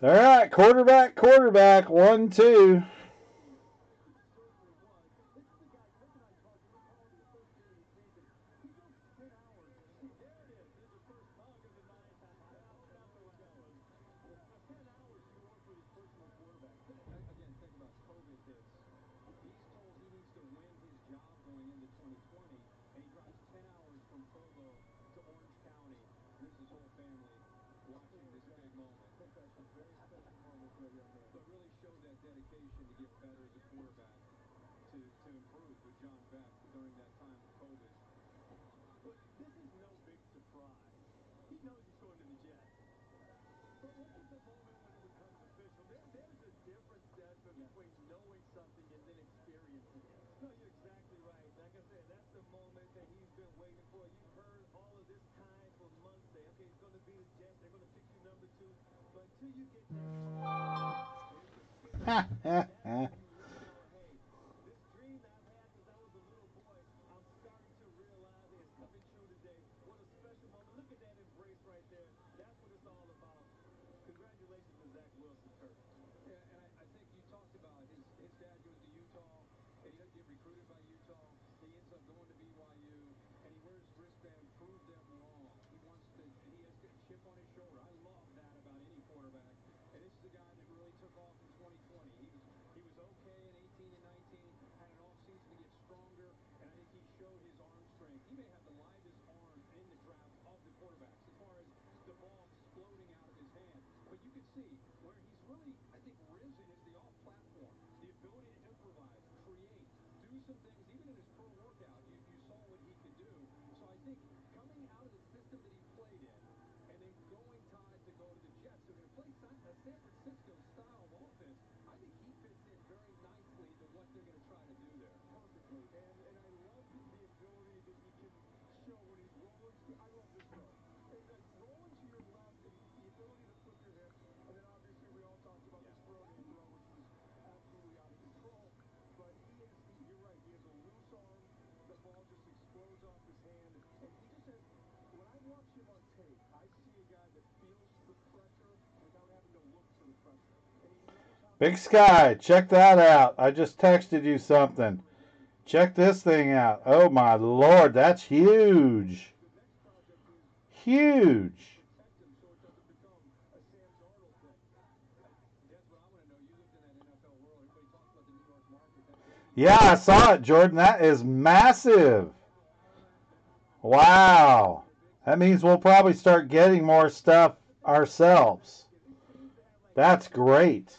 All right, quarterback, 1-2. Big Sky, check that out. I just texted you something. Check this thing out. Oh my Lord, that's huge. Huge. Yeah, I saw it, Jordan. That is massive. Wow. That means we'll probably start getting more stuff ourselves. That's great.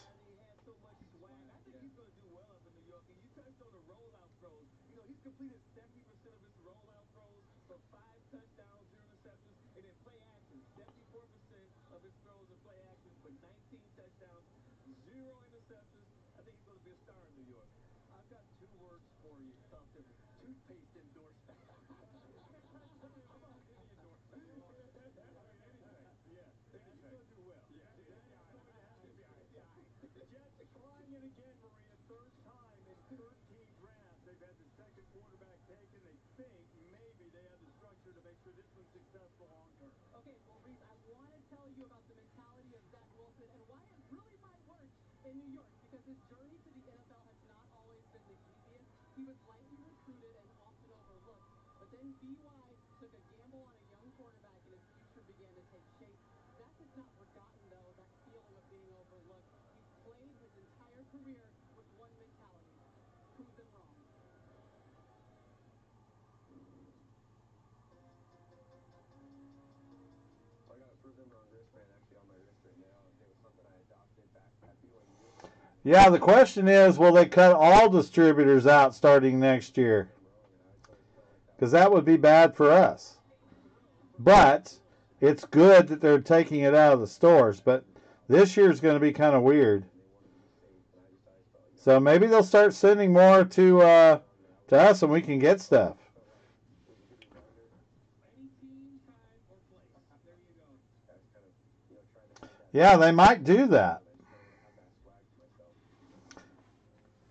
Yeah, the question is, will they cut all distributors out starting next year? Because that would be bad for us. But it's good that they're taking it out of the stores. But this year is going to be kind of weird. So maybe they'll start sending more to us and we can get stuff. Yeah, they might do that.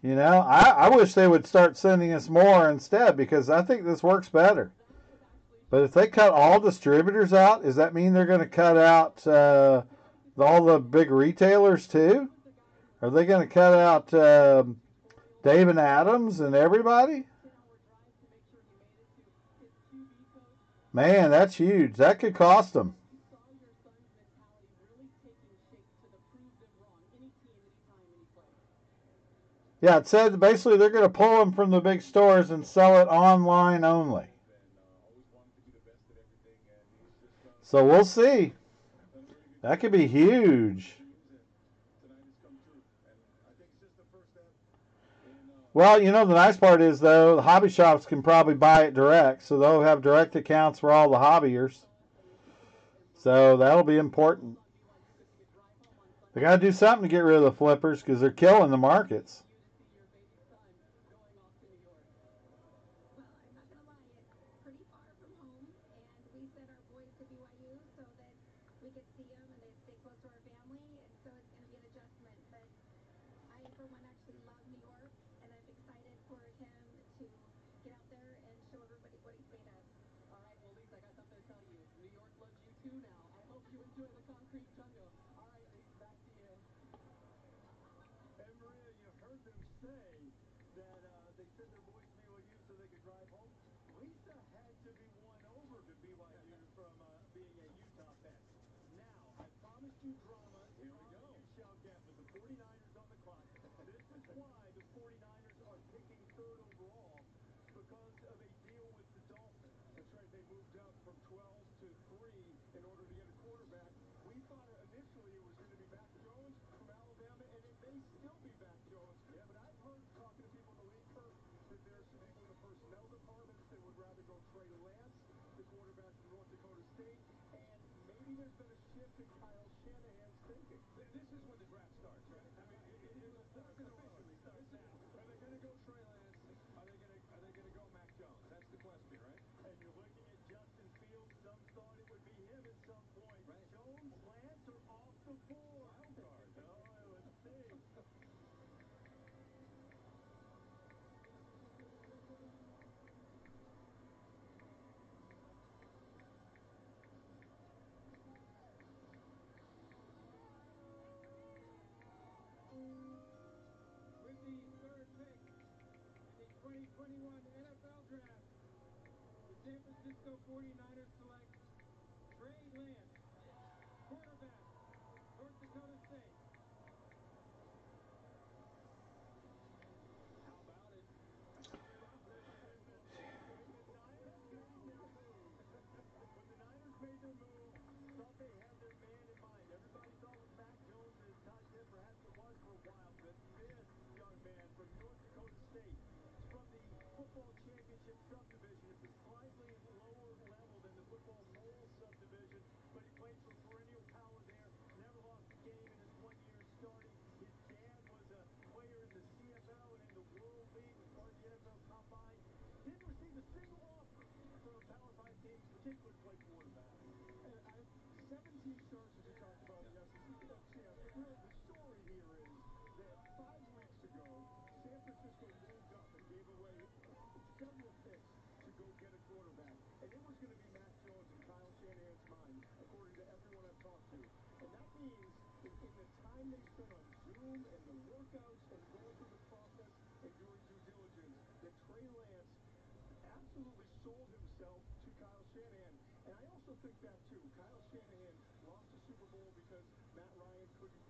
You know, I wish they would start sending us more instead because I think this works better. But if they cut all distributors out, does that mean they're going to cut out all the big retailers too? Are they going to cut out Dave and Adams and everybody? Man, that's huge. That could cost them. Yeah, it said basically they're going to pull them from the big stores and sell it online only. So we'll see. That could be huge. Well, you know, the nice part is, though, the hobby shops can probably buy it direct, so they'll have direct accounts for all the hobbyers. So that'll be important. They got to do something to get rid of the flippers because they're killing the markets. NFL Draft. The San Francisco 49ers select Trey Lance, quarterback, North Dakota State. How about it? When the Niners made their move, thought they had their man in mind. Everybody thought it was Mac Jones and his tight end. Perhaps it was for a while, but this young man from North Dakota State, from the football championship subdivision, it's a slightly lower level than the football bowl subdivision, but he played for perennial power there, never lost a game in his 1 year starting. His dad was a player in the CFL and in the World League, was part of the NFL Combine. Didn't receive a single offer from Power 5 teams, particularly play quarterback. 17 starts, as you talked about, the SEC champ. Really, the story here is that 5 weeks ago, San Francisco moved up and gave away several picks to go get a quarterback. And it was going to be Mac Jones in Kyle Shanahan's mind, according to everyone I've talked to. And that means in the time they spent on Zoom and the workouts and going through the process and doing due diligence, that Trey Lance absolutely sold himself to Kyle Shanahan. And I also think that, too. Kyle Shanahan lost the Super Bowl because Matt Ryan couldn't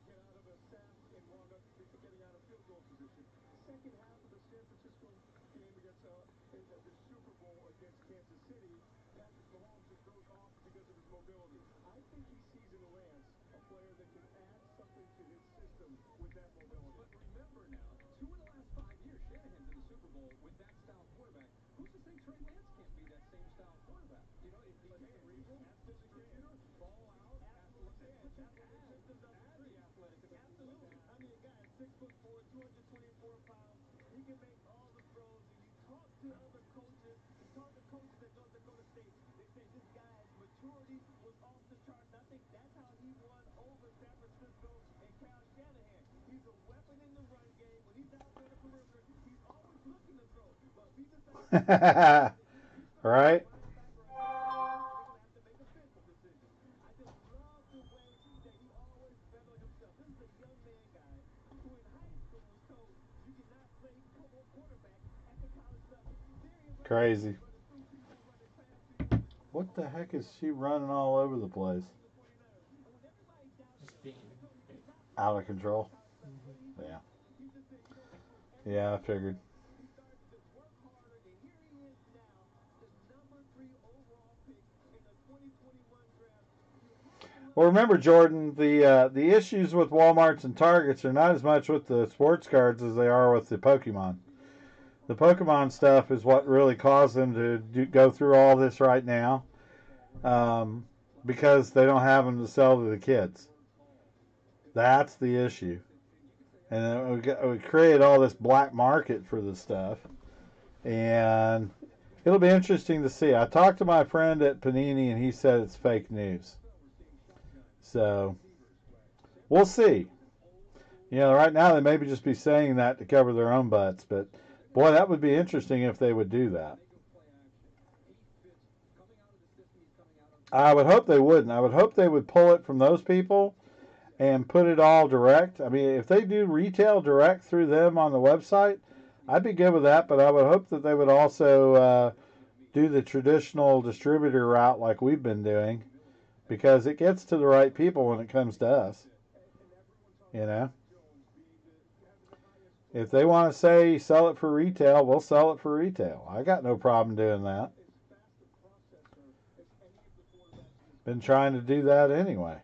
get out of a sack and wound up getting out of field goal position. Second half of the San Francisco game against the Super Bowl against Kansas City, Patrick Mahomes just goes off because of his mobility. I think he sees in Lance a player that can add something to his system with that mobility. But remember now, 2 of the last 5 years, Shanahan's in the Super Bowl with that style quarterback. Who's to say Trey Lance can't be that same style quarterback? You know, if he can cerebral, distributor, ball out, athletic, but you add the athletic ability. Absolutely. I mean, a guy at 6'4", 224 pounds, he can make all the throws. And you talk to other coaches, you talk to coaches at North Dakota State, they say this guy's maturity was off the charts. I think that's how he won over San Francisco and Kyle Shanahan. He's a weapon in the run game. When he's out there on the perimeter, he's always looking to throw. But if he decides right? I just love the way that he always bet on himself. This is a young man guy who in high school was told you cannot play quarterback at the college level. There he is Crazy. running through people, running past people. What the heck is she running all over the place? Just being Out of control. mm-hmm. Yeah. Yeah, I figured. He started to just work harder, and here he is now, the number 3 overall pick in the 2021 draft. You have to love. Well, remember, Jordan, the issues with Walmarts and Targets are not as much with the sports cards as they are with the Pokemon. The Pokemon stuff is what really caused them to go through all this right now, because they don't have them to sell to the kids. That's the issue. And we created all this black market for this stuff. And it'll be interesting to see. I talked to my friend at Panini, and he said it's fake news. So we'll see. You know, right now they maybe just be saying that to cover their own butts. But, boy, that would be interesting if they would do that. I would hope they wouldn't. I would hope they would pull it from those people and put it all direct. I mean, if they do retail direct through them on the website, I'd be good with that, but I would hope that they would also do the traditional distributor route like we've been doing, because it gets to the right people when it comes to us. You know? If they want to say sell it for retail, we'll sell it for retail. I got no problem doing that. Been trying to do that anyway.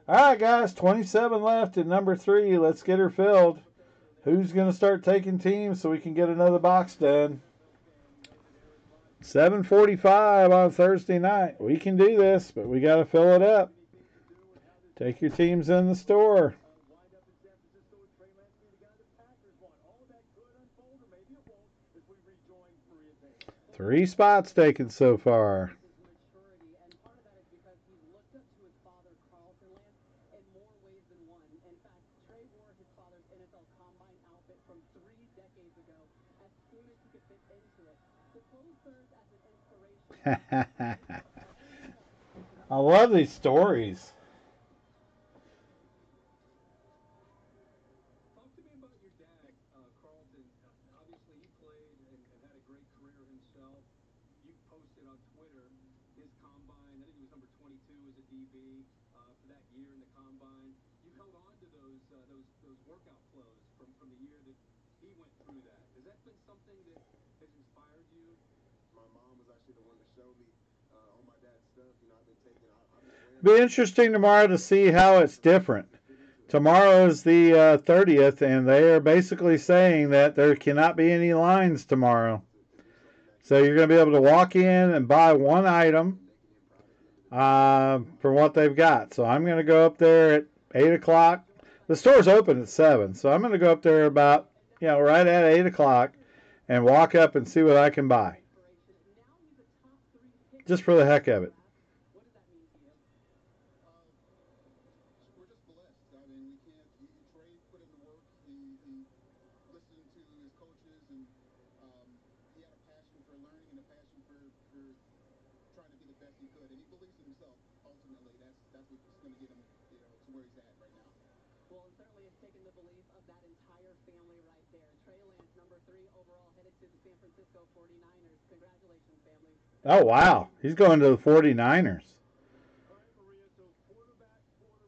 All right, guys, 27 left in number 3. Let's get her filled. Who's going to start taking teams so we can get another box done? 7:45 on Thursday night. We can do this, but we got to fill it up. Take your teams in the store. 3 spots taken so far. I love these stories. great career himself. You posted on Twitter his combine. I think he was number 22 as a DB for that year in the combine. You held on to those workout clothes from the year that he went through that. Has that been something that has inspired you? My mom was actually the one that showed me all my dad's stuff. You know, I've been taking. I've been wearing. Be interesting tomorrow to see how it's different. Tomorrow is the 30th, and they are basically saying that there cannot be any lines tomorrow. So you're going to be able to walk in and buy one item from what they've got. So I'm going to go up there at 8 o'clock. The store's open at 7, so I'm going to go up there about, right at 8 o'clock and walk up and see what I can buy. Just for the heck of it. We're just blessed. I mean, we can't. Trey put in the work. He listened to his coaches, and he had a passion for learning and a passion for trying to be the best he could. And he believes in himself. Ultimately, that's what's going to get him, to where he's at right now. Well, and certainly it's taken the belief of that entire family right there. Trey Lance, number 3 overall, headed to the San Francisco 49ers. Congratulations, family. Oh, wow. He's going to the 49ers. All right, Maria, so quarterback going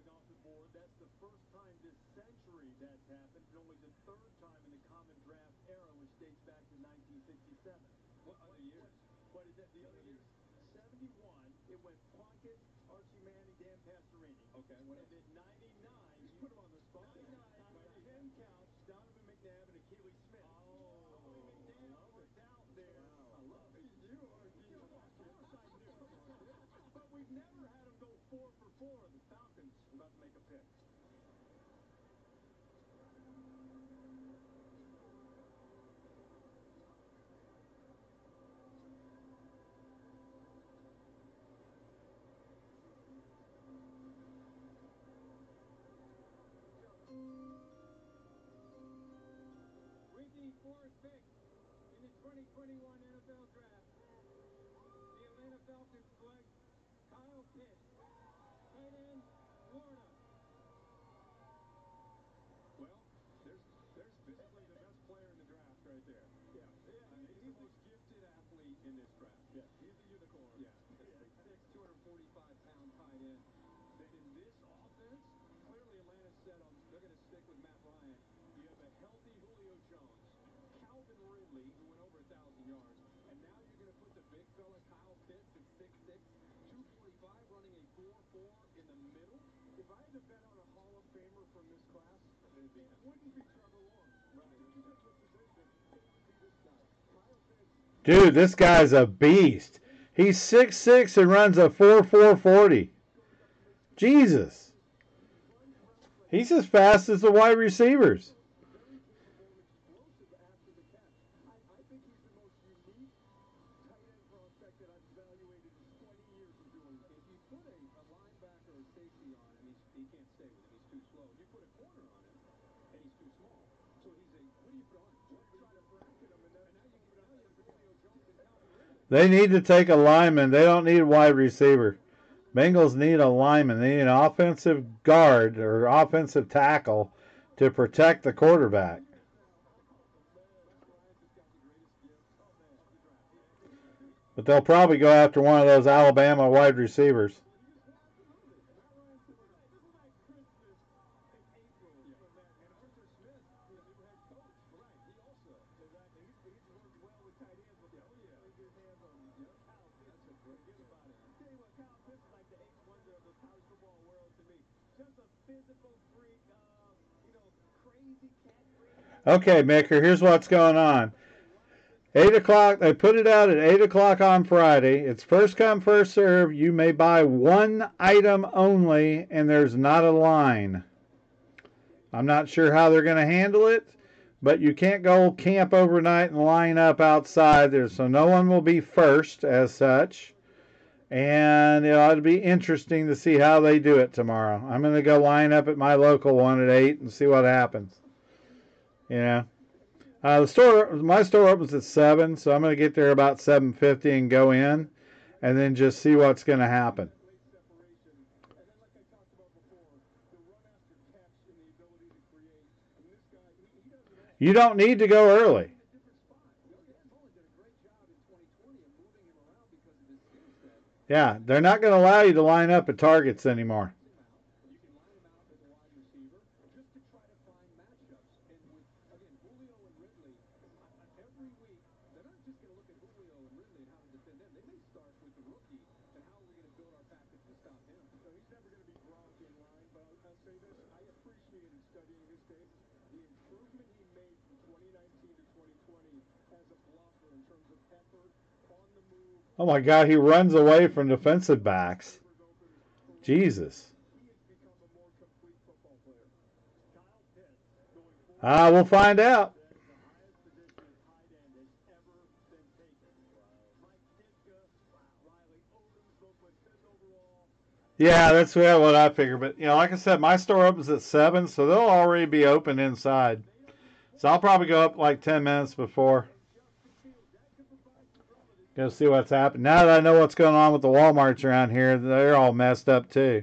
off the board. That's the first time this century that's happened. It's only the third time in the common draft era, which dates back to 1967. What other years? What is that? The other years? 71, it went Plunkett, Archie Manning, Dan Pastorini. Okay, what else? And then 99, you put him on the spot. 99, Ken Couch, Donovan McNabb, and Achilles Smith. Oh, McNabb worked out there. Wow. I love it. You are genius. Of course I knew. But we've never had him go 4 for 4. The Falcons are about to make a pick. With the 4th pick in the 2021 NFL Draft, the Atlanta Falcons select Kyle Pitts, tight end, Florida. Well, there's physically the best player in the draft right there. Yeah. He's the most gifted athlete in this draft. Yeah, he's a unicorn. Yeah. 6'6", 245-pound tight end. Then in this offense, clearly Atlanta said they're going to stick with Matt Ryan. You have a healthy Julio Jones, Calvin Ridley, who went over 1,000 yards, and now you're going to put the big fella Kyle Pitts at 6'6", 245, running a 4.4 in the middle. If I had to bet on a Hall of Famer from this class, it wouldn't be Trevor Lawrence. Right. Because of the position, it would be this guy. Kyle Pitts. Dude, this guy's a beast. He's 6'6" and runs a 4.440. Jesus. He's as fast as the wide receivers. Very capable and explosive after the catch. I think he's the most unique tight end prospect that I've evaluated in 20 years of doing this. If you put a linebacker or safety on him, he can't stay with him. He's too slow. You put a corner on him, and he's too small. So he's what do you put on him? Try to bracket him, and now you put Julio Jones and Calvin Ridley. They need to take a lineman. They don't need a wide receiver. Bengals need a lineman. They need an offensive guard or offensive tackle to protect the quarterback. But they'll probably go after one of those Alabama wide receivers. Okay, Maker, here's what's going on. 8 o'clock, they put it out at 8 o'clock on Friday. It's first come, first serve. You may buy one item only, and there's not a line. I'm not sure how they're going to handle it, but you can't go camp overnight and line up outside there, so no one will be first as such. And it ought to be interesting to see how they do it tomorrow. I'm going to go line up at my local one at 8 and see what happens. My store opens at 7, so I'm going to get there about 7:50 and go in, and then just see what's going to happen. You don't need to go early. Yeah, they're not going to allow you to line up at targets anymore. You can line him out as a wide receiver just to try to find matchups. And with, again, Julio and Ridley, every week, they're not just going to look at Julio and Ridley and how to defend them. They may start with the rookie and how are we going to build our package to stop him. So he's never going to be Gronk in line, but I'll say this. I appreciated studying his tape. The improvement he made from 2019 to 2020 as a blocker in terms of effort, on the move, Oh my God, he runs away from defensive backs. receivers open. Terrific. Jesus. He has become a more complete football player. Kyle Pitts going forward. We'll find out. That is the highest position at tight end that's ever been taken. Mike Ditka, Riley Odom's both went 5th overall. Yeah, that's what I figured. But, like I said, my store opens at 7, so they'll already be open inside. So I'll probably go up like 10 minutes before. Go see what's happening. Now that I know what's going on with the Walmarts around here, they're all messed up too.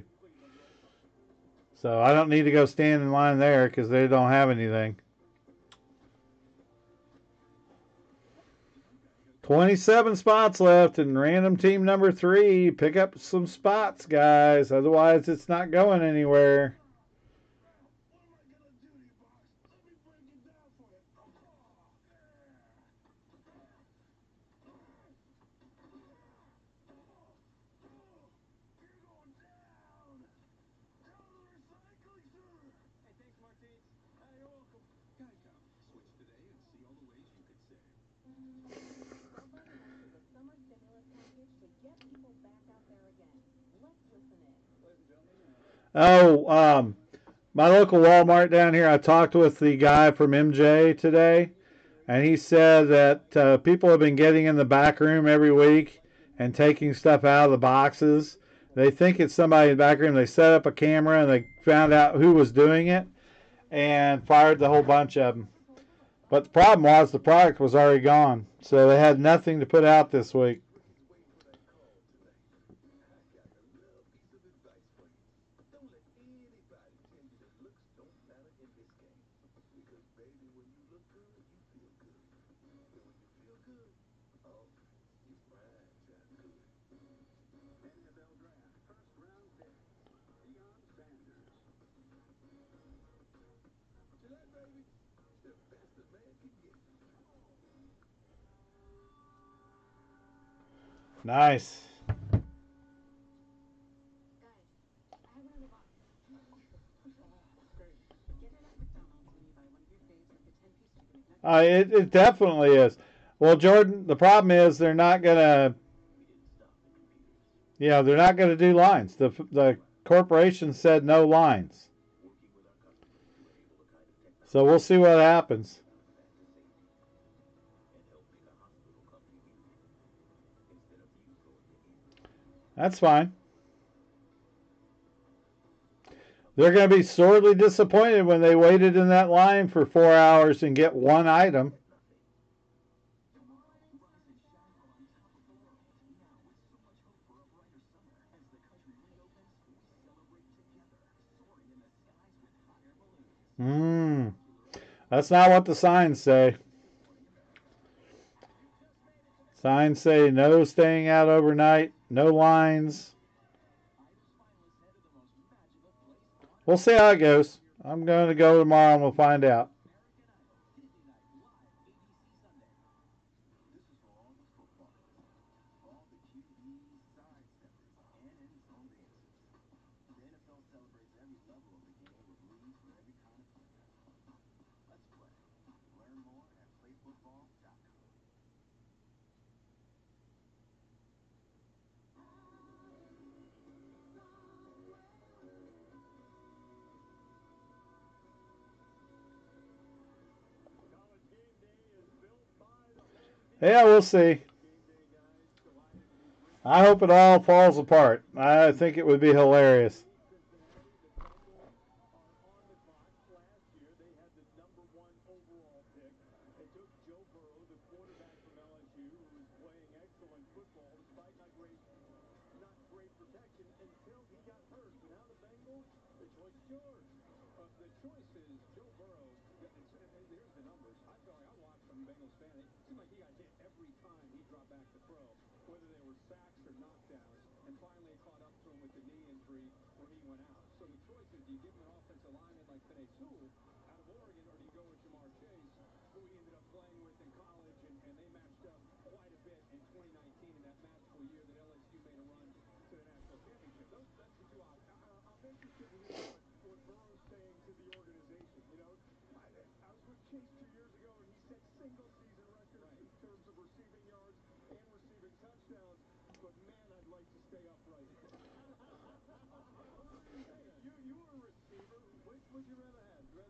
So I don't need to go stand in line there because they don't have anything. 27 spots left in random team number 3. Pick up some spots, guys. Otherwise, it's not going anywhere. Oh, my local Walmart down here, I talked with the guy from MJ today, and he said that people have been getting in the back room every week and taking stuff out of the boxes. They think it's somebody in the back room. They set up a camera and they found out who was doing it and fired the whole bunch of them. But the problem was the product was already gone, so they had nothing to put out this week. Nice. It definitely is. Well, Jordan, the problem is they're not gonna, they're not gonna do lines. The corporation said no lines. So we'll see what happens. That's fine. They're going to be sorely disappointed when they waited in that line for 4 hours and get one item. That's not what the signs say. Signs say no staying out overnight, no lines. We'll see how it goes. I'm going to go tomorrow and we'll find out. Yeah, we'll see. I hope it all falls apart. I think it would be hilarious. Bengals fan, it seemed like he got hit every time he dropped back to throw, whether they were sacks or knockdowns. and finally it caught up to him with the knee injury where he went out. So the choice is, do you give him an offensive lineman like Penei Sewell out of Oregon, or do you go with Jamar Chase, who he ended up playing with in college, and they matched up quite a bit in 2019 in that magical year that LSU made a run to the national championship. That's the two options. I'm interested to hear what Burrow's saying to the organization. You know, I was with Chase 2 years ago, and he set single-season records in terms of receiving yards and receiving touchdowns. But man, I'd like to stay upright. You were a receiver. Which would you rather have? You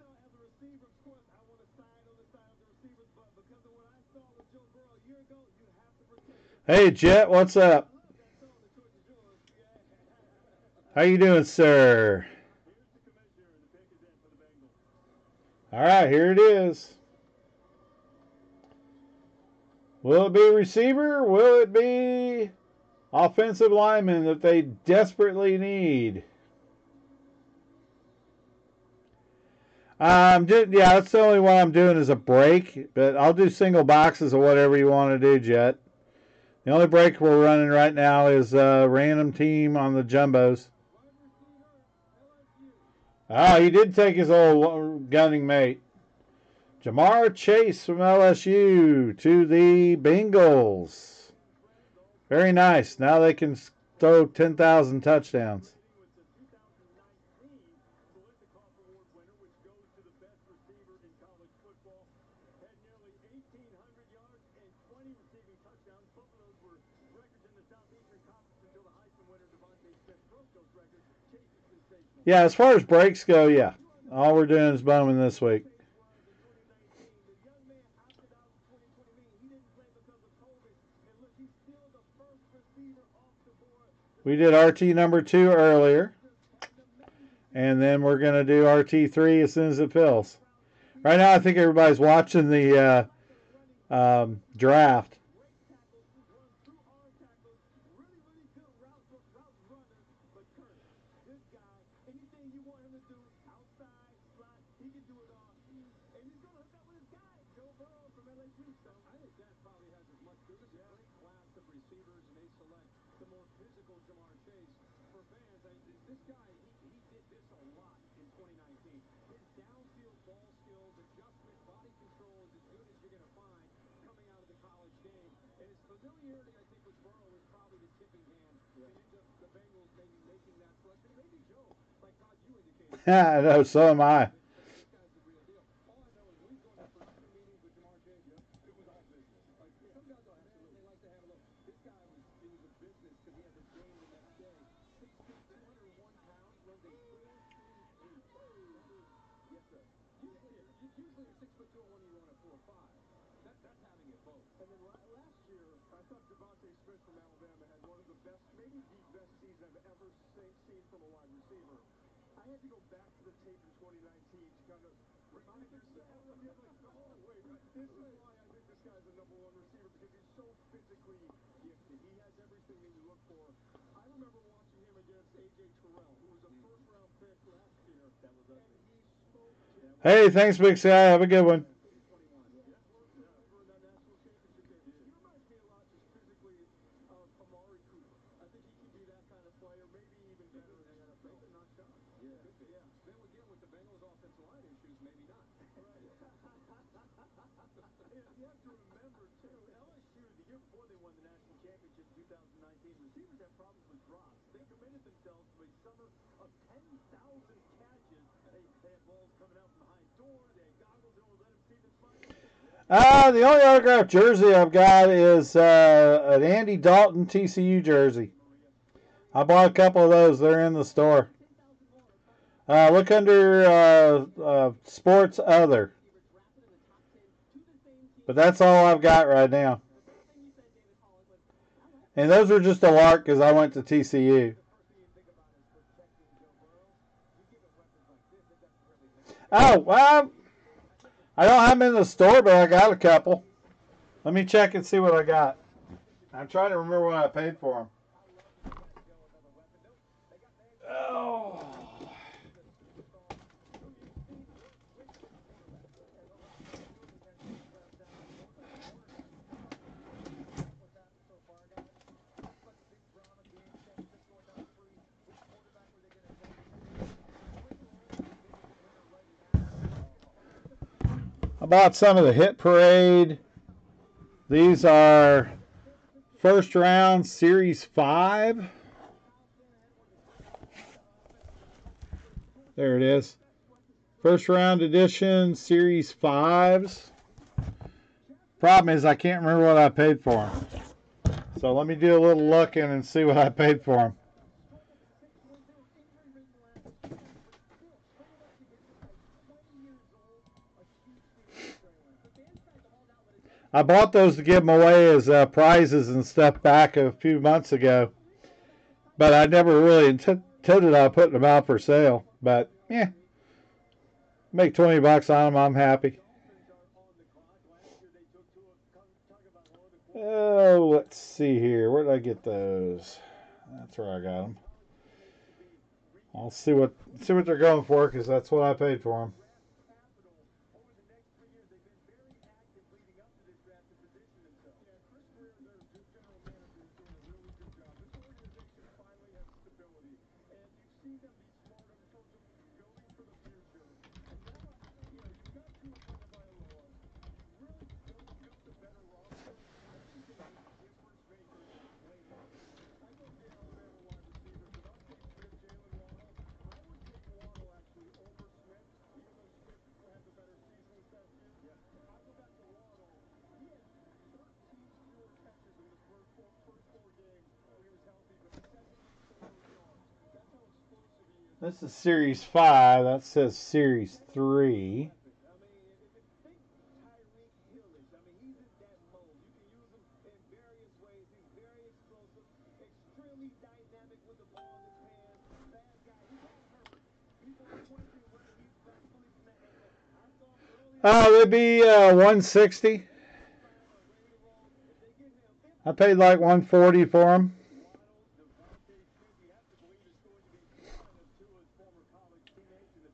know, as a receiver, of course, I want to side on the side of the receivers, but because of what I saw with Joe Burrow a year ago, you have to protect him. Hey, Jet, what's up? The choice is yours. How you doing, sir? Here's the commissioner, and the pick is in for the Bengals. All right, here it is. Will it be receiver? Will it be offensive lineman that they desperately need? Yeah, that's the only one I'm doing is a break, but I'll do single boxes or whatever you want to do, Jet. The only break we're running right now is random team on the jumbos. Ah, he did take his old gunning mate. Jamar Chase from LSU to the Bengals. Very nice. Now they can throw 10,000 touchdowns. With the 2019 Callicoff Award winner, which goes to the best receiver in college football, had nearly 1,800 yards and 20 receiving touchdowns. Both of those were records in the Southeastern Conference until the Heisman winner Devontae Smith broke those records. Chase is sensational. Yeah, as far as breaks go, yeah. All we're doing is Bowman this week. The young man opted out in 2020. He didn't play because of COVID. And look, he's still the first receiver off the board. We did RT number 2 earlier. And then we're going to do RT3 as soon as it fills. Right now, I think everybody's watching the draft. Great tackles, run through hard tackles, really, really good route runner. But Kurt, this guy, anything you want him to do, outside, slot, he can do it all. And he's going to hook up with his guy, Joe Burrow from LSU. So I think that probably has as much to it. It's a great class of receivers, and they select the more physical Jamar Chase. For fans, this guy, he did this a lot in 2019. His downfield ball skills, adjustment, body control is as good as you're going to find coming out of the college game. And his familiarity, I think, with Burrow is probably the tipping hand to end up the Bengals maybe making that selection. Maybe Joe, like Todd, you indicated. I know, so am I. This guy's the real deal. All I know is when he's going to first two meetings with Jamar Chase, it was all business. Like, some guys don't have to, they like to have a little. This guy it was a business because he had the game the next day. 6 feet, 201 pounds, runs a 4.38. Yes, sir. Usually a 6'2" when you run a 4.5. That's having it both. And then last year, I thought Devontae Smith from Alabama had one of the best, maybe the best season I've ever seen from a wide receiver. I had to go back to the tape in 2019 to kind of remind yourself. Oh, wait, this is why I think this guy's a number one receiver, because he's so physically gifted. He has everything that you look for. I remember watching him against A.J. Terrell, who was a first-round pick last year. That was ugly. And he spoke to... Hey, thanks, Big Sky. Have a good one. For that national championship game. He reminds me a lot, just physically, of Amari Cooper. I think he can be that kind of player, maybe even better in the NFL. Maybe not shot. Yeah. Could be. Yeah. Then again, with the Bengals' offensive line issues, maybe not. Right. You have to remember, too, LSU, the year before they won the national championship in 2019, receivers had problems with drops. They committed themselves to a summer of 10,000 catches. They had balls coming out from behind doors. They had goggles that only let them see the front. The only autographed jersey I've got is an Andy Dalton TCU jersey. I bought a couple of those. They're in the store. Look under Sports Other. But that's all I've got right now. And those were just a lark because I went to TCU. Oh, well, I don't have them in the store, but I got a couple. Let me check and see what I got. I'm trying to remember what I paid for them. Oh. I bought some of the Hit Parade. These are first round Series 5. There it is. First round edition Series 5s. Problem is I can't remember what I paid for them. So let me do a little looking and see what I paid for them. I bought those to give them away as prizes and stuff back a few months ago. But I never really intended on putting them out for sale. But, yeah. Make 20 bucks on them, I'm happy. Oh, let's see here. Where did I get those? That's where I got them. I'll see what they're going for, because that's what I paid for them. This is Series 5. That says Series 3. Oh, it'd be 160. I paid like 140 for them.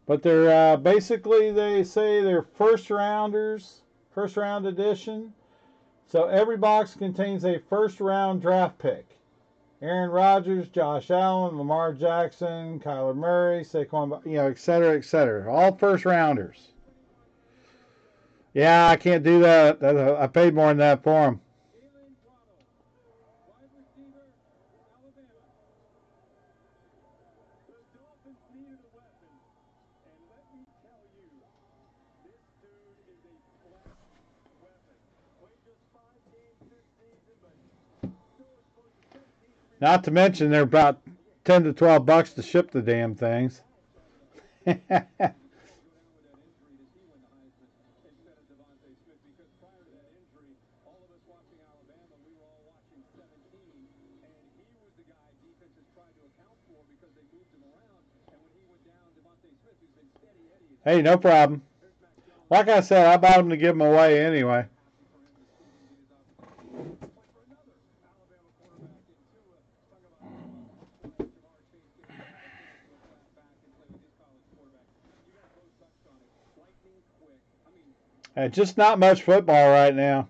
But they're basically, they say they're first rounders, first round edition. So every box contains a first round draft pick. Aaron Rodgers, Josh Allen, Lamar Jackson, Kyler Murray, Saquon, et cetera, et cetera. All first rounders. Yeah, I can't do that. I paid more than that for them. Not to mention they're about 10 to 12 bucks to ship the damn things. Hey, no problem. Like I said, I bought them to give them away anyway. Just not much football right now.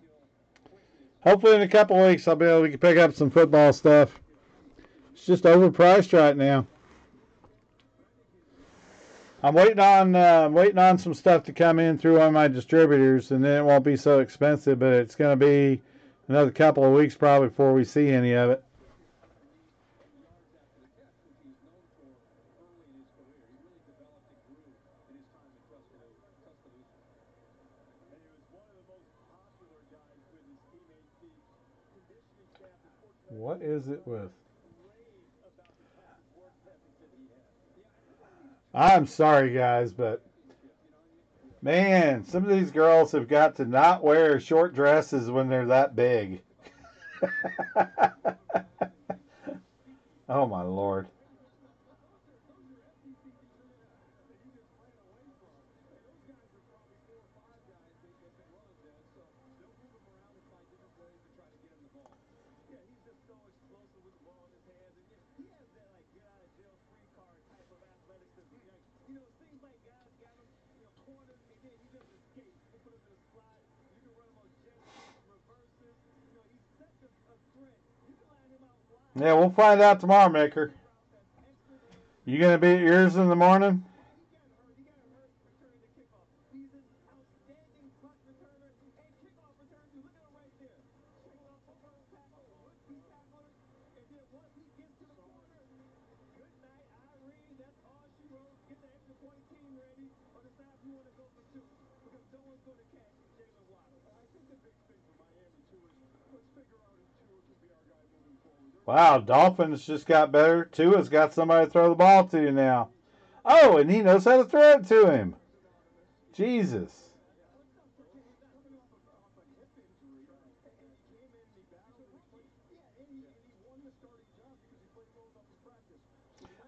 Hopefully in a couple of weeks I'll be able to pick up some football stuff. It's just overpriced right now. I'm waiting on some stuff to come in through one of my distributors, and then it won't be so expensive, but it's going to be another couple of weeks probably before we see any of it. What is it with? I'm sorry, guys, but man, some of these girls have got to not wear short dresses when they're that big. Oh, my Lord. Yeah, we'll find out tomorrow, Maker. You going to be at yours in the morning? once he gets to the corner. Good night, Irene. That's all she wrote. Get the extra point team ready. On the snap, you want to go for two. Because someone's going to catch Jalen Waddle. I think the big thing for Miami, too, is let's figure out if Tua can be our guy moving forward. Wow, Dolphins just got better. Tua's got somebody to throw the ball to now. Oh, and he knows how to throw it to him. Jesus.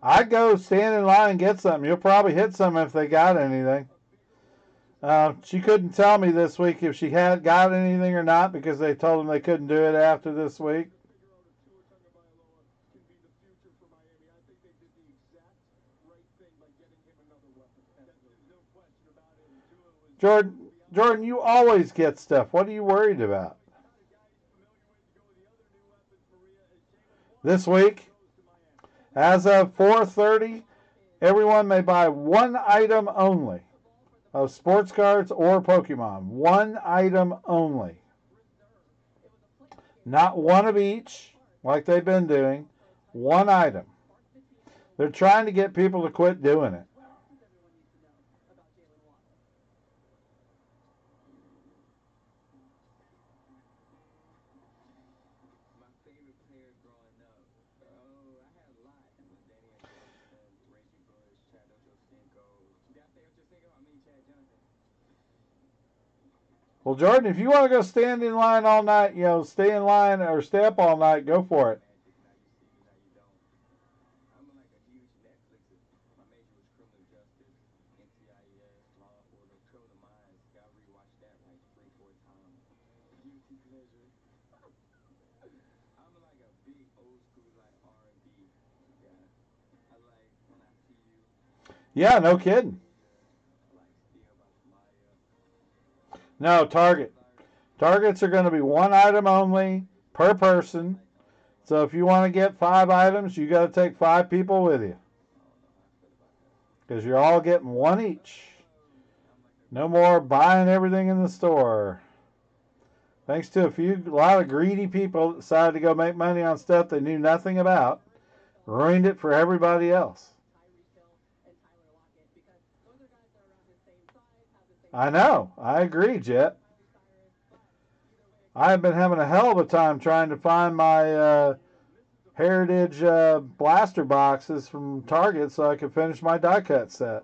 I'd go stand in line and get something. You'll probably hit some if they got anything. She couldn't tell me this week if she had got anything or not because they told them they couldn't do it after this week. Jordan, you always get stuff. What are you worried about? This week, as of 4:30, everyone may buy one item only of sports cards or Pokemon. One item only. Not one of each, like they've been doing. One item. They're trying to get people to quit doing it. Well, Jordan, if you want to go stand in line all night, stay in line or stay up all night, go for it. Yeah, no kidding. No, Target. Targets are going to be one item only per person. So if you want to get 5 items, you got to take 5 people with you. Because you're all getting one each. No more buying everything in the store. Thanks to a lot of greedy people that decided to go make money on stuff they knew nothing about. Ruined it for everybody else. I know. I agree, Jet. I've been having a hell of a time trying to find my Heritage blaster boxes from Target so I could finish my die cut set.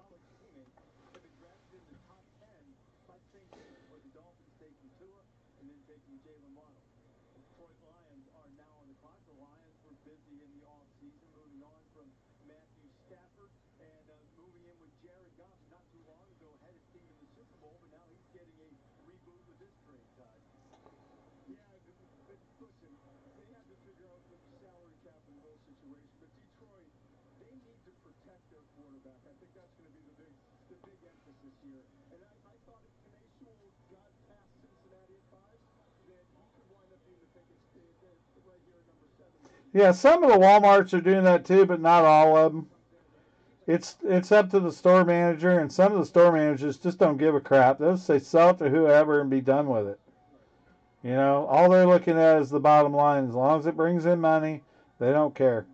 Yeah, some of the Walmarts are doing that too, but not all of them. It's up to the store manager, and some of the store managers just don't give a crap. They'll say sell it to whoever and be done with it. All they're looking at is the bottom line. As long as it brings in money, they don't care.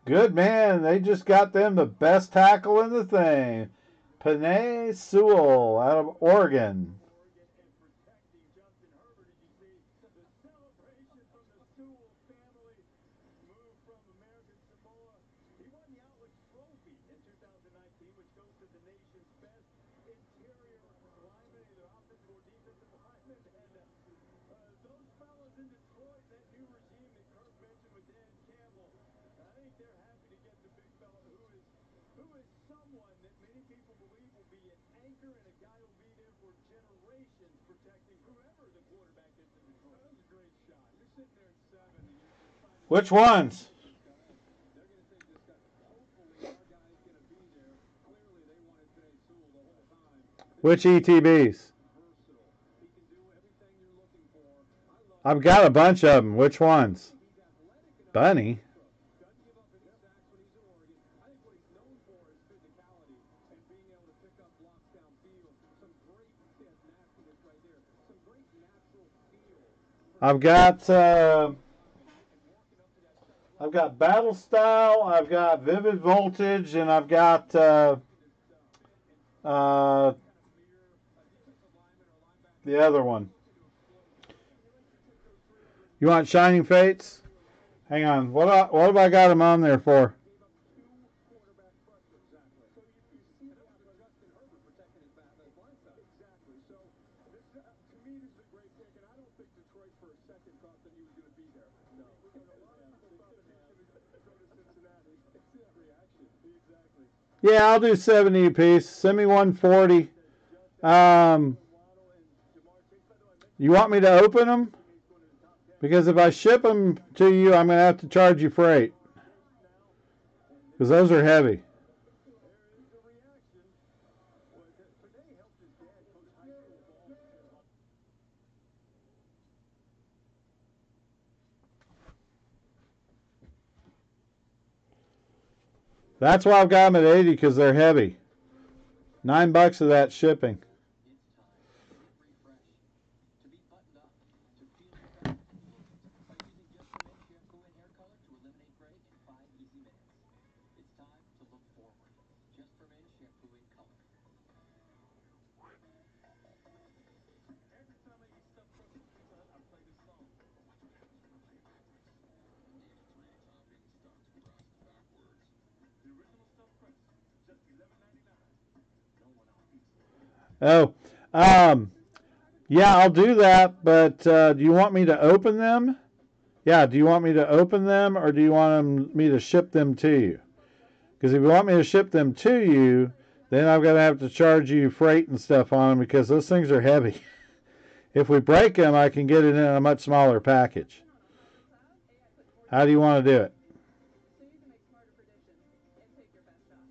Good man. They just got them the best tackle in the thing. Penei Sewell out of Oregon. Which ones? Which ETBs? versatile. He can do everything you're looking for. I love I've got a bunch of them. Which ones? he's athletic enough. Bunny. Doesn't give up any sacks when he's in Oregon. I think what he's known for is physicality and being able to pick up blocks downfield. Some great, see that nastiness right there. Some great natural feel. I've got Battle Style, I've got Vivid Voltage, and I've got the other one. You want Shining Fates? Hang on. What have I got them on there for? Exactly. So, this, to me, this is a great pick, and I don't think Detroit for a second thought that he was going to be there. No. A lot of people thought that he was going to go to Cincinnati. It's that reaction. Exactly. Yeah, I'll do 70 apiece. Send me 140. You want me to open them? Because if I ship them to you, I'm going to have to charge you freight. Because those are heavy. That's why I've got them at 80, because they're heavy. $9 of that shipping. Oh, yeah, I'll do that, but do you want me to open them? Yeah, do you want me to open them, or do you want me to ship them to you? Because if you want me to ship them to you, then I'm going to have to charge you freight and stuff on them, because those things are heavy. If we break them, I can get it in a much smaller package. How do you want to do it? So you can make smarter predictions and take your best shot.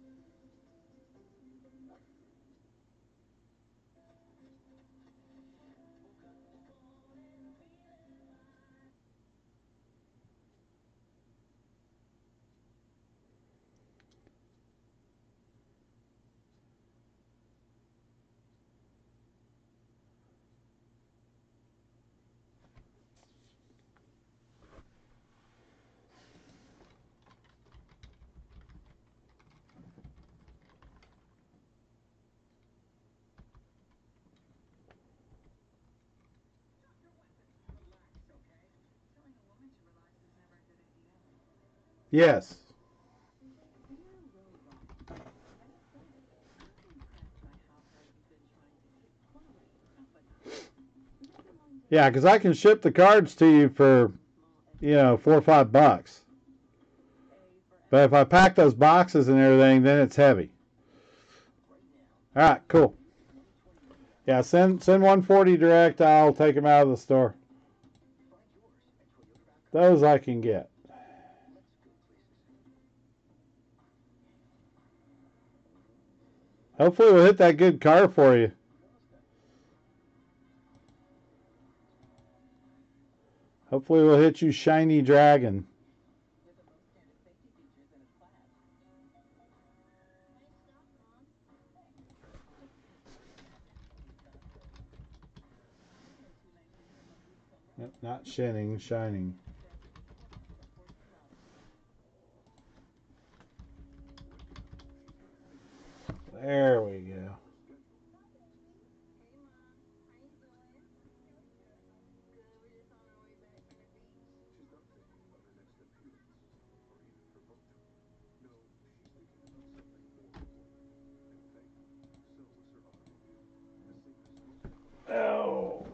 Yes. Yeah, because I can ship the cards to you for, $4 or $5. But if I pack those boxes and everything, then it's heavy. All right, cool. Yeah, send 140 direct. I'll take them out of the store. Those I can get. Hopefully we'll hit that good car for you. Hopefully we'll hit you Shiny Dragon. Nope, not shining, shining. There we go. Oh.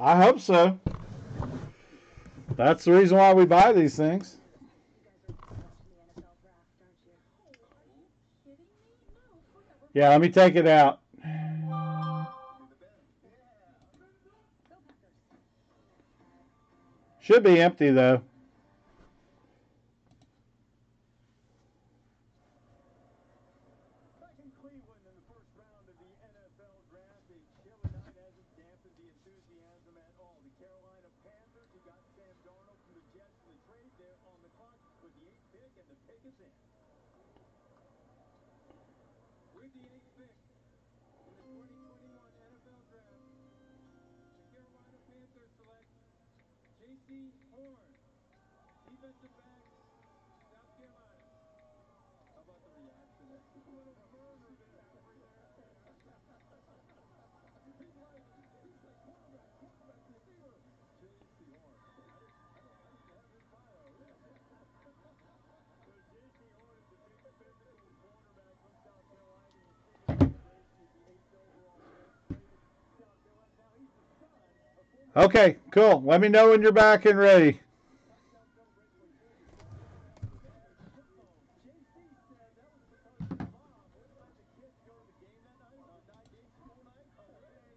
I hope so. That's the reason why we buy these things. Yeah, let me take it out. Should be empty though. Back in Cleveland in the first round of the NFL draft, a chilly night hasn't dampened the enthusiasm at all. The Carolina Panthers, who got Sam Darnold from the Jets in the trade, there on the clock with the 8th pick, and the pick is in. With the 8th pick in the 2021 NFL Draft, the Carolina Panthers select J.C. Horn, defensive back, South Carolina. How about the reaction? A little murmur there, Jeffrey, there. He's like quarterback receiver. J.C. Horn. I didn't have his bio. So J.C. Horn is the big physical quarterback from South Carolina. You see the celebration. He's the 8th overall pick. Played at South Carolina. Now he's the son of former. Okay, cool. Let me know when you're back and ready. Touchdown celebration when Georgia Florida on the flip phone. JC said that was because his mom wouldn't let the kids go to the game that night, 9-game school night,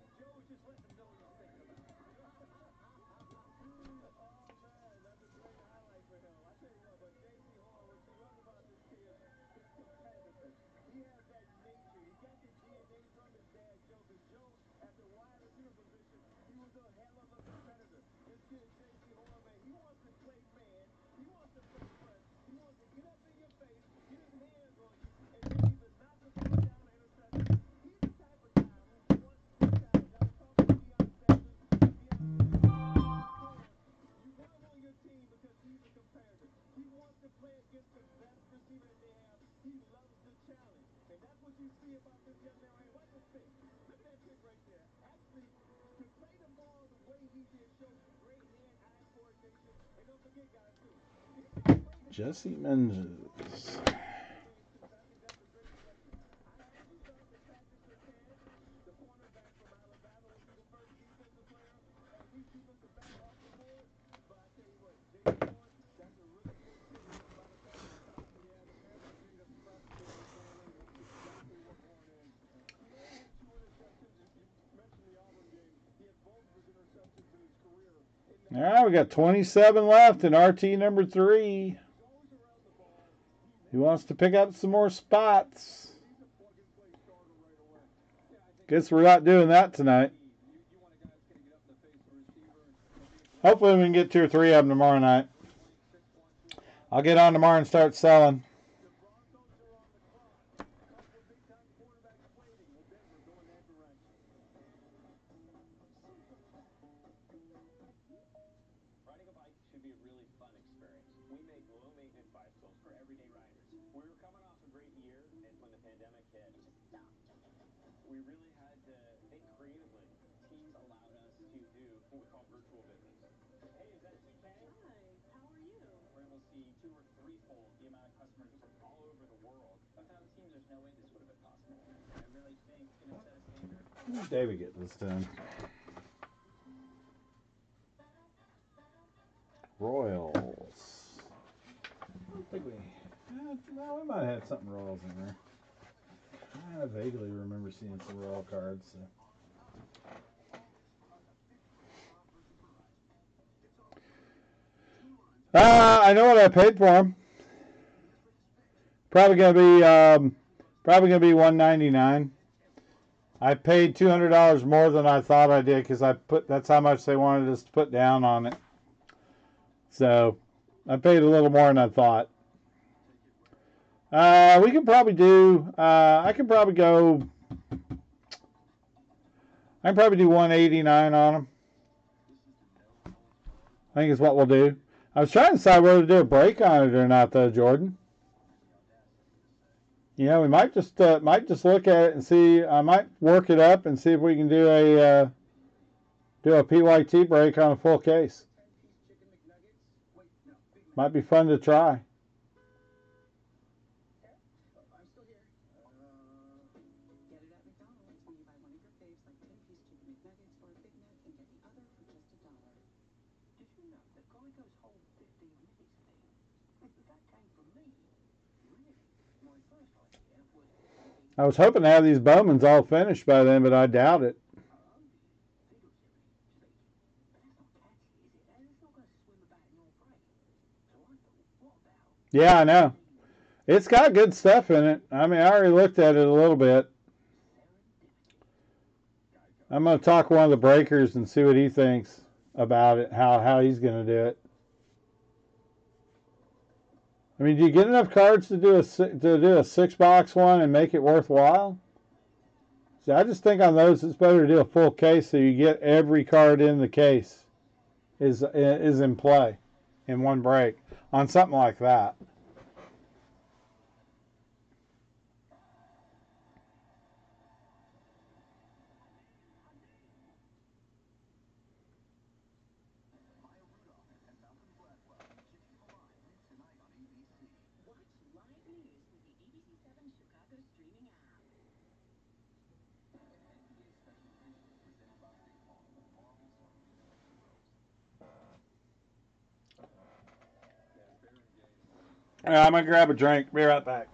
and Joe was just letting them know he was thinking about it. Oh, man, that's a great highlight for him. I tell you what, but J.C. Horn, what you love about this kid is his competitiveness. He has that nature. He got the DNA from his dad, Joe, because Joe, at the wide receiver position, he was a hell of a competitor. This kid, J.C. Horn, man, he wants to play man. He wants to play front. He wants to get up in your face, get his hands on you, and then either knock the ball down or intercept it. He's the type of guy who wants to challenge. I was talking to Deion Sanders. You want him on your team because he's a competitor. He wants to play against the best receiver that they have. He loves the challenge. And that's what you see about this young man right here. Watch this pick. Look at that pick right there. Actually, to play the ball the way he did shows you great hand-eye coordination. And don't forget, guys, too. Jesse Menges. I think that's a great selection. I actually thought that Patrick Surtain, the cornerback from Alabama, would be the first defensive player, elite defensive back off the board. But I tell you what, J.C. Horn, that's a really good pick. And as a matter of fact, yeah, the Panthers need a special teams apparently, and that's exactly what Horn is. He only had 2 interceptions. You mentioned the Auburn game. He had both of his interceptions in his career. All right, we got 27 left in RT number 3. He wants to pick up some more spots. Guess we're not doing that tonight. Hopefully we can get 2 or 3 of them tomorrow night. I'll get on tomorrow and start selling. Riding a bike should be a really fun experience. We make low-maintenance bicycles for everyday riders. We were coming off a great year, and when the pandemic hit, it just stopped. We really had to think creatively. Teams allowed us to do what we call virtual visits. Hey, is that TK? Hi, how are you? We're able to see 2 or 3-fold the amount of customers from all over the world. Without the teams, there's no way this would have been possible. I really think it's going to set a standard. When did David get this done? Royals. I don't think we. No, we might have had something Royals in there. I vaguely remember seeing some Royal cards. So. I know what I paid for them. Probably gonna be $199. I paid $200 more than I thought I did because that's how much they wanted us to put down on it. So I paid a little more than I thought. We can probably do. I can probably do 189 on them. I think is what we'll do. I was trying to decide whether to do a break on it or not, though, Jordan. You know, we might just look at it and see. I might work it up and see if we can do a PYT break on a full case. Might be fun to try. I'm still here. Get it at McDonald's when you buy one of your faves like 10-piece chicken McNuggets or a Big Mac and get the other for just $1. Did you know that Geico's whole 15 minutes thing, that came from me? Really? My first idea was I was hoping to have these Bowmans all finished by then, but I doubt it. Yeah, I know. It's got good stuff in it. I mean, I already looked at it a little bit. I'm going to talk to one of the breakers and see what he thinks about it, how he's going to do it. I mean, do you get enough cards to do a 6-box one and make it worthwhile? See, I just think on those it's better to do a full case so you get every card in the case is in play in one break on something like that. All right, I'm going to grab a drink. Be right back.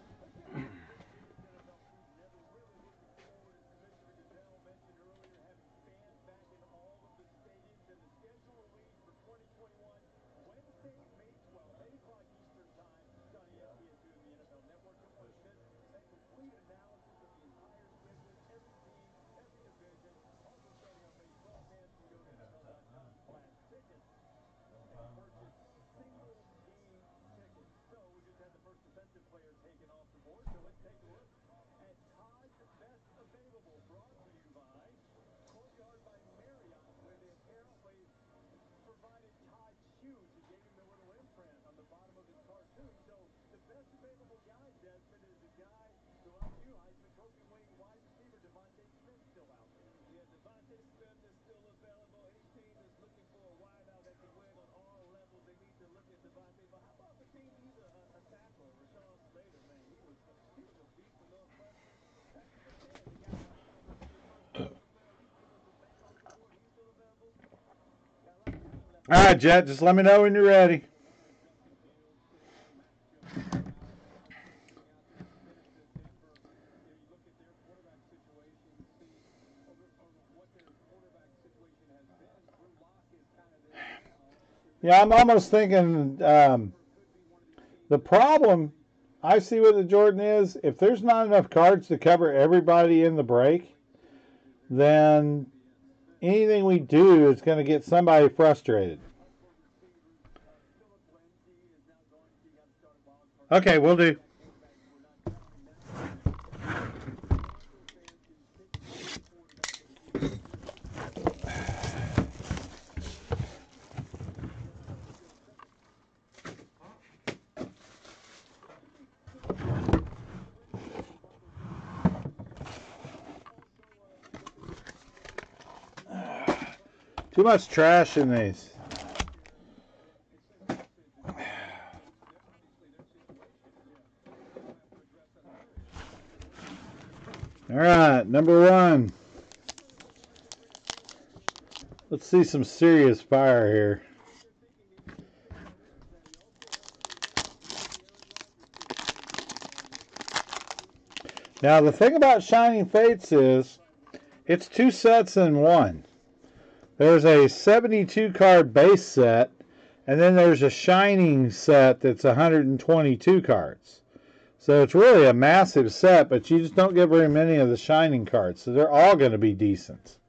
All right, Jet, just let me know when you're ready. Yeah, I'm almost thinking the problem I see with the Jordan is if there's not enough cards to cover everybody in the break, then anything we do is going to get somebody frustrated. Okay, we'll do. Too much trash in these. All right, number one. Let's see some serious fire here. Now, the thing about Shining Fates is it's 2 sets in one. There's a 72 card base set, and then there's a Shining set that's 122 cards. So it's really a massive set, but you just don't get very many of the Shining cards. So they're all going to be decent.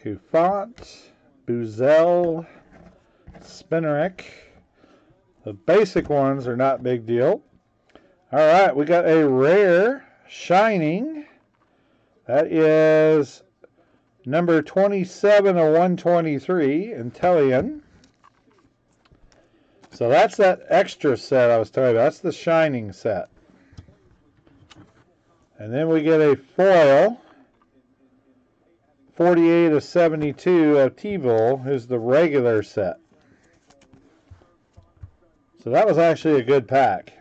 Kufant, Buzel, Spinnerick. The basic ones are not big deal. All right, we got a rare Shining. That is number 27 of 123, Intellion. So that's that extra set I was talking about. That's the Shining set. And then we get a foil 48 of 72 of T-Vol is the regular set. So that was actually a good pack.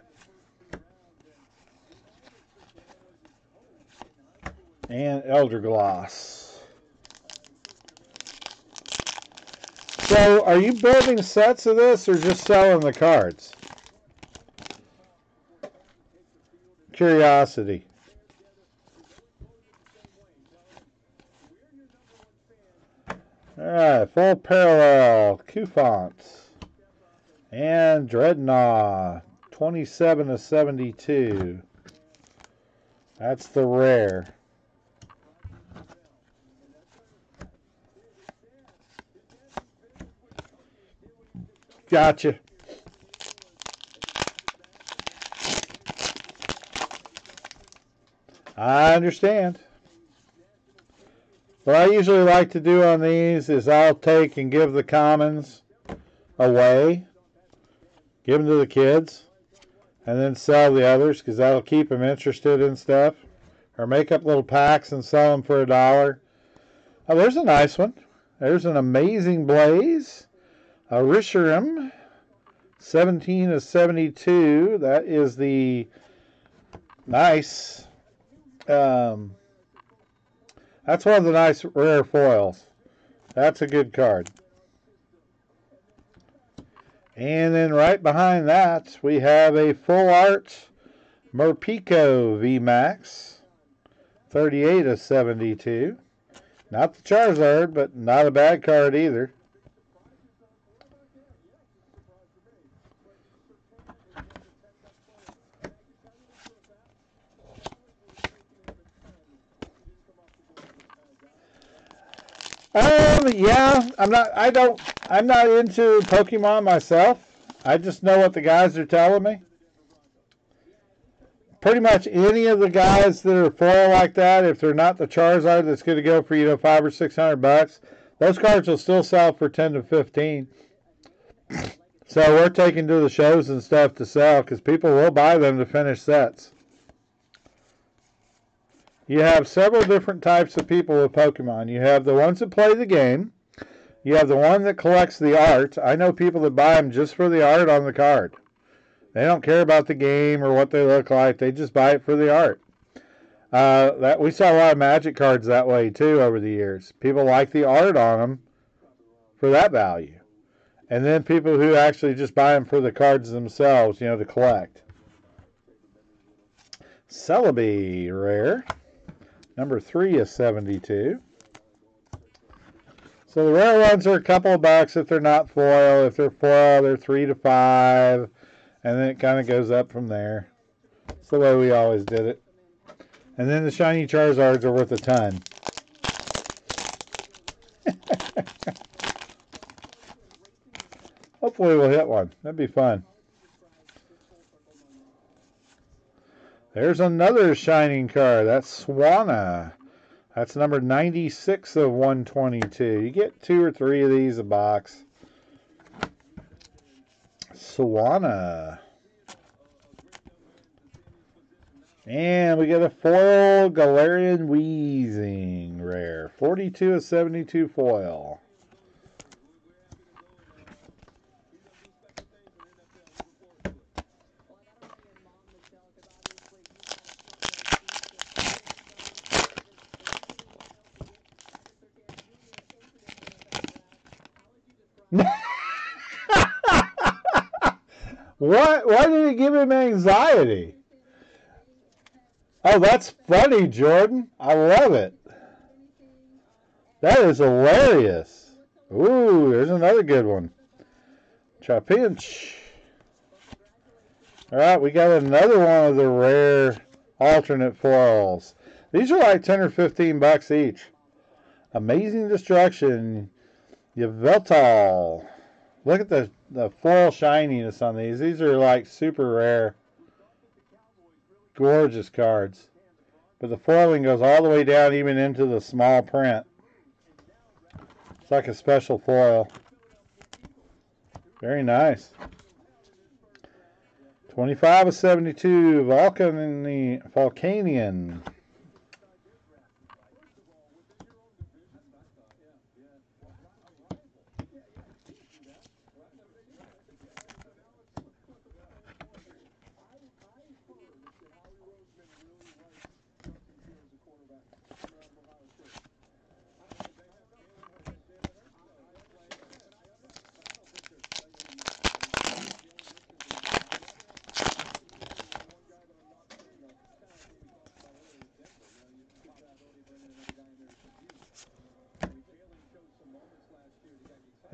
And Elder Gloss. So are you building sets of this or just selling the cards? Curiosity. Alright, full parallel, Coufont. And Dreadnought, 27 of 72. That's the rare. Gotcha. I understand. What I usually like to do on these is I'll take and give the commons away, give them to the kids, and then sell the others because that'll keep them interested in stuff. Or make up little packs and sell them for $1. Oh, there's a nice one. There's an Amazing Blaze, a Risherim, 17 of 72. That is the nice. That's one of the nice rare foils. That's a good card. And then right behind that, we have a full art Morpeko VMAX, 38 of 72. Not the Charizard, but not a bad card either. Yeah, I'm not into Pokemon myself. I just know what the guys are telling me. Pretty much any of the guys that are foil like that, if they're not the Charizard that's going to go for, $500 or $600, those cards will still sell for 10 to 15. So we're taking to the shows and stuff to sell because people will buy them to finish sets. You have several different types of people with Pokemon. You have the ones that play the game. You have the one that collects the art. I know people that buy them just for the art on the card. They don't care about the game or what they look like. They just buy it for the art. We saw a lot of Magic cards that way too over the years. People like the art on them for that value. And then people who actually just buy them for the cards themselves, to collect. Celebi rare. Number 3 is 72. So the rare ones are a couple of bucks if they're not foil. If they're foil, they're 3 to 5. And then it kind of goes up from there. That's the way we always did it. And then the shiny Charizards are worth a ton. Hopefully we'll hit one. That'd be fun. There's another shining card. That's Swanna. That's number 96 of 122. You get 2 or 3 of these a box. Swanna. And we get a foil Galarian Weezing rare. 42 of 72 foil. What? Why did it give him anxiety? Oh, that's funny, Jordan. I love it. That is hilarious. Ooh, there's another good one. Trapinch. All right, we got another one of the rare alternate foils. These are like 10 or 15 bucks each. Amazing Destruction. Yveltal. Look at the foil shininess on these. These are like super rare. Gorgeous cards. But the foiling goes all the way down even into the small print. It's like a special foil. Very nice. 25 of 72. Volcanian.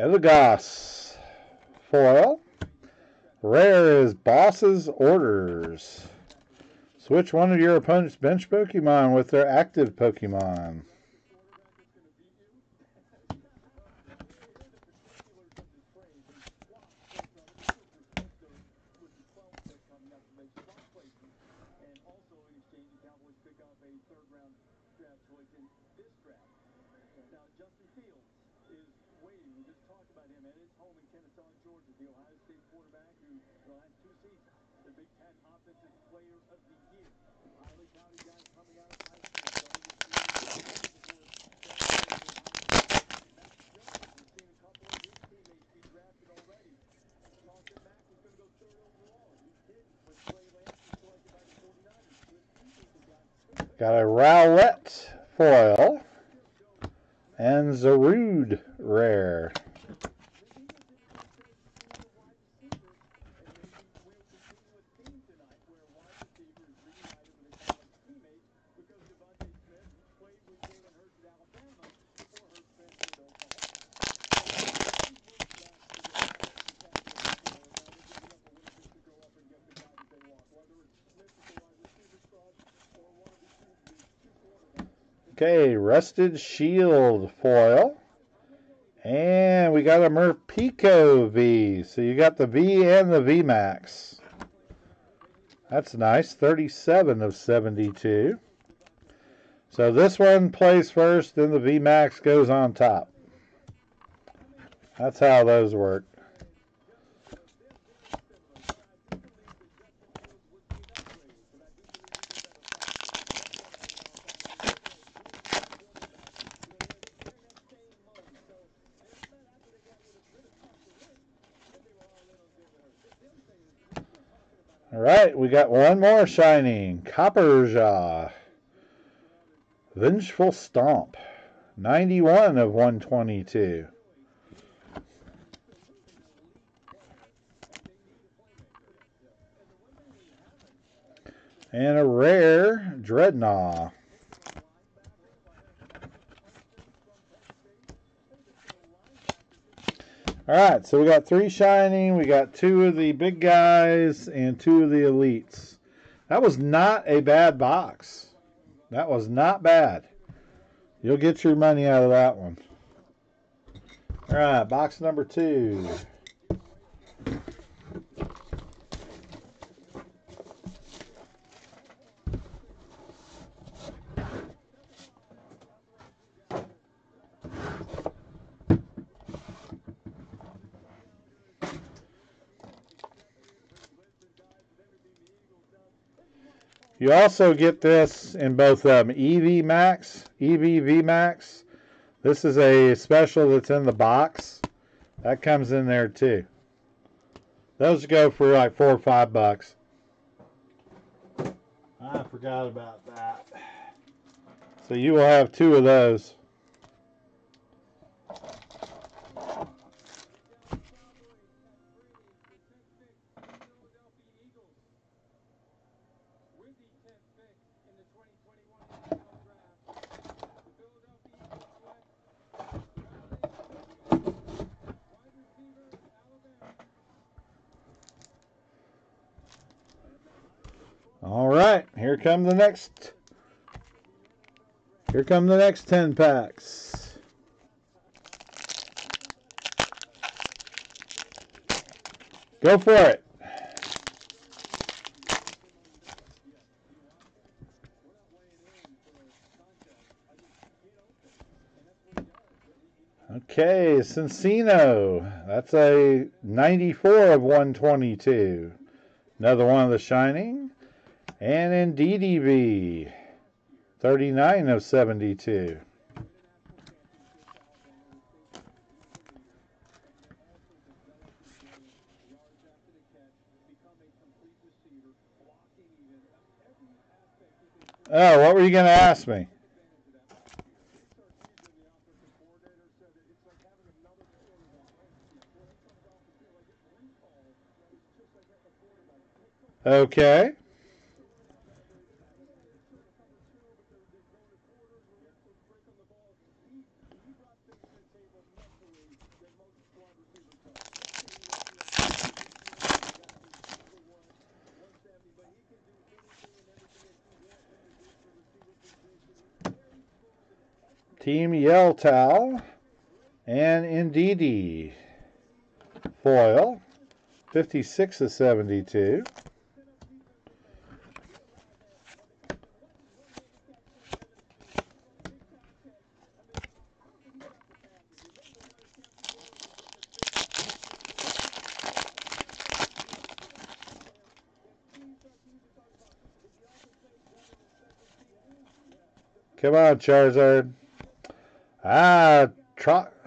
Elgas foil. Rare is Boss's Orders. Switch one of your opponent's bench Pokemon with their active Pokemon. Now, Justin Fields is waiting. We just talked about him at his home in Kennesaw, Georgia, the Ohio State quarterback who, the last 2 seasons, the Big Ten Offensive Player of the Year. Highly touted guy coming out of high school. Max Jones, we've seen a couple of his teammates be drafted already. Thought that Max was going to go 3rd overall. He didn't, but Trey Lance was selected by the 49ers. Good people got. Got a Rowlett foil. And Zarude rare. Okay, Rusted Shield foil. And we got a Merpico V. So you got the V and the V Max. That's nice. 37 of 72. So this one plays first, then the V Max goes on top. That's how those work. All right, we got one more shining. Copperjaw. Vengeful Stomp. 91 of 122. And a rare Dreadnought. All right, so we got 3 shining, we got 2 of the big guys, and 2 of the elites. That was not a bad box. That was not bad. You'll get your money out of that one. All right, box number 2. You also get this in both EV Max, EVV Max. This is a special that's in the box. That comes in there too. Those go for like $4 or $5. I forgot about that. So you will have 2 of those. All right, here come the next 10 packs. Go for it. Okay, Cincino. That's a 94 of 122. Another one of the shining. And in DDV, 39 of 72. Oh, what were you going to ask me? Okay. Team Yeltal and Ndidi. Foil, 56/72. Come on, Charizard.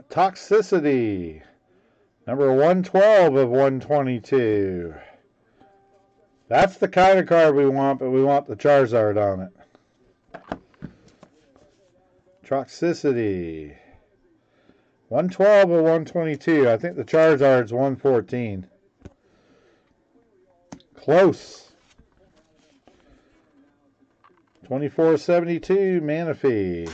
Toxicity. Number 112 of 122. That's the kind of card we want, but we want the Charizard on it. Toxicity. 112 of 122. I think the Charizard's 114. Close. 24/72 Manaphy.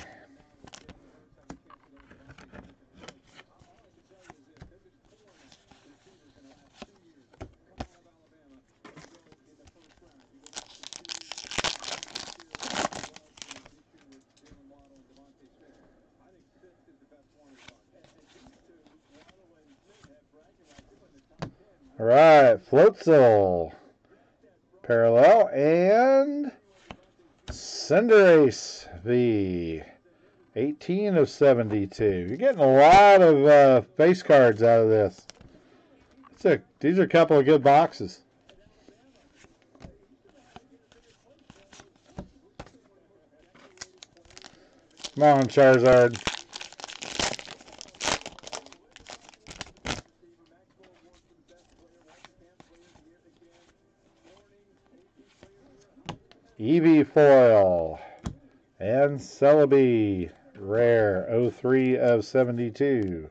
All right, Floatzel, parallel, and Cinderace V, 18/72. You're getting a lot of face cards out of this. These are a couple of good boxes. Come on, Charizard. Eevee foil and Celebi rare, 03/72.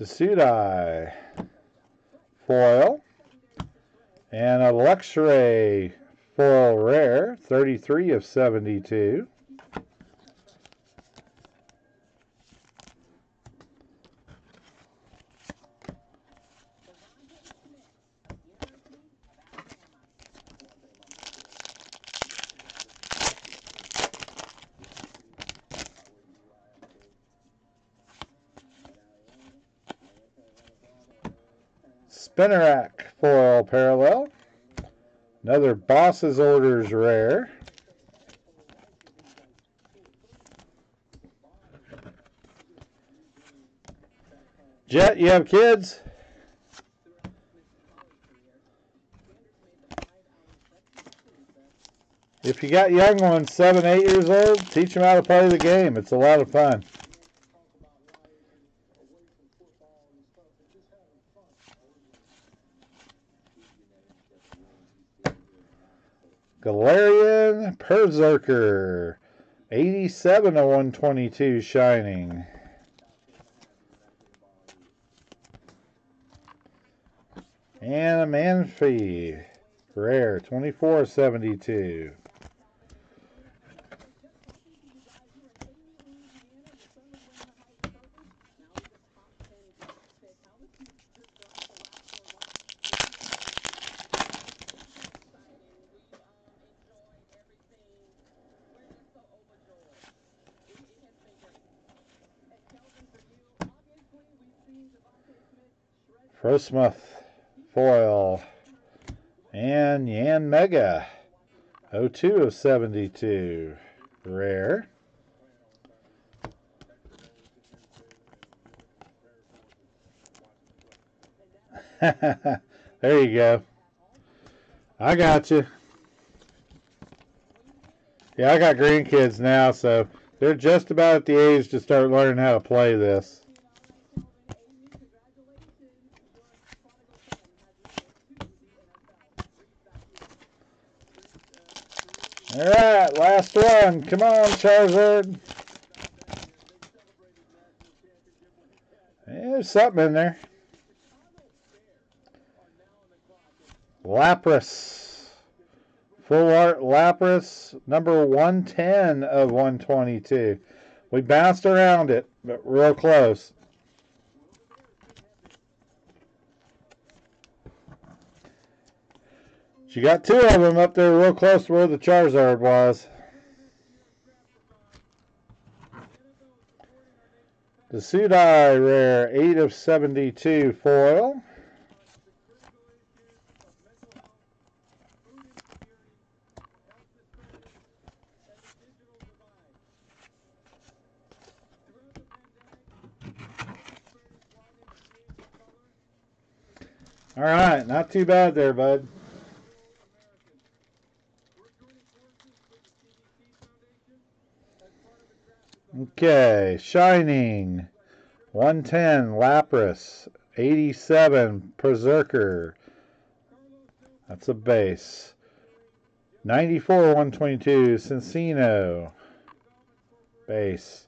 Sudai foil and a Luxray foil rare, 33/72. Spinnerack foil parallel. Another Boss's Orders rare. Jet, you have kids? If you got young ones, 7, 8 years old, teach them how to play the game. It's a lot of fun. Galarian Berserker, 87/122 shining. And a Manaphy rare, 24/72. Frosmoth foil and Yan Mega, 02/72 rare. There you go. I got you. Yeah, I got grandkids now, so they're just about at the age to start learning how to play this. All right, last one. Come on, Charizard. There's something in there. Lapras. Full art Lapras, number 110 of 122. We bounced around it, but real close. She got two of them up there real close to where the Charizard was. The Sudai rare, 8 of 72 foil. All right, not too bad there, bud. Okay, Shining, 110 Lapras, 87 Berserker. That's a base. 94 122 Cincino. Base.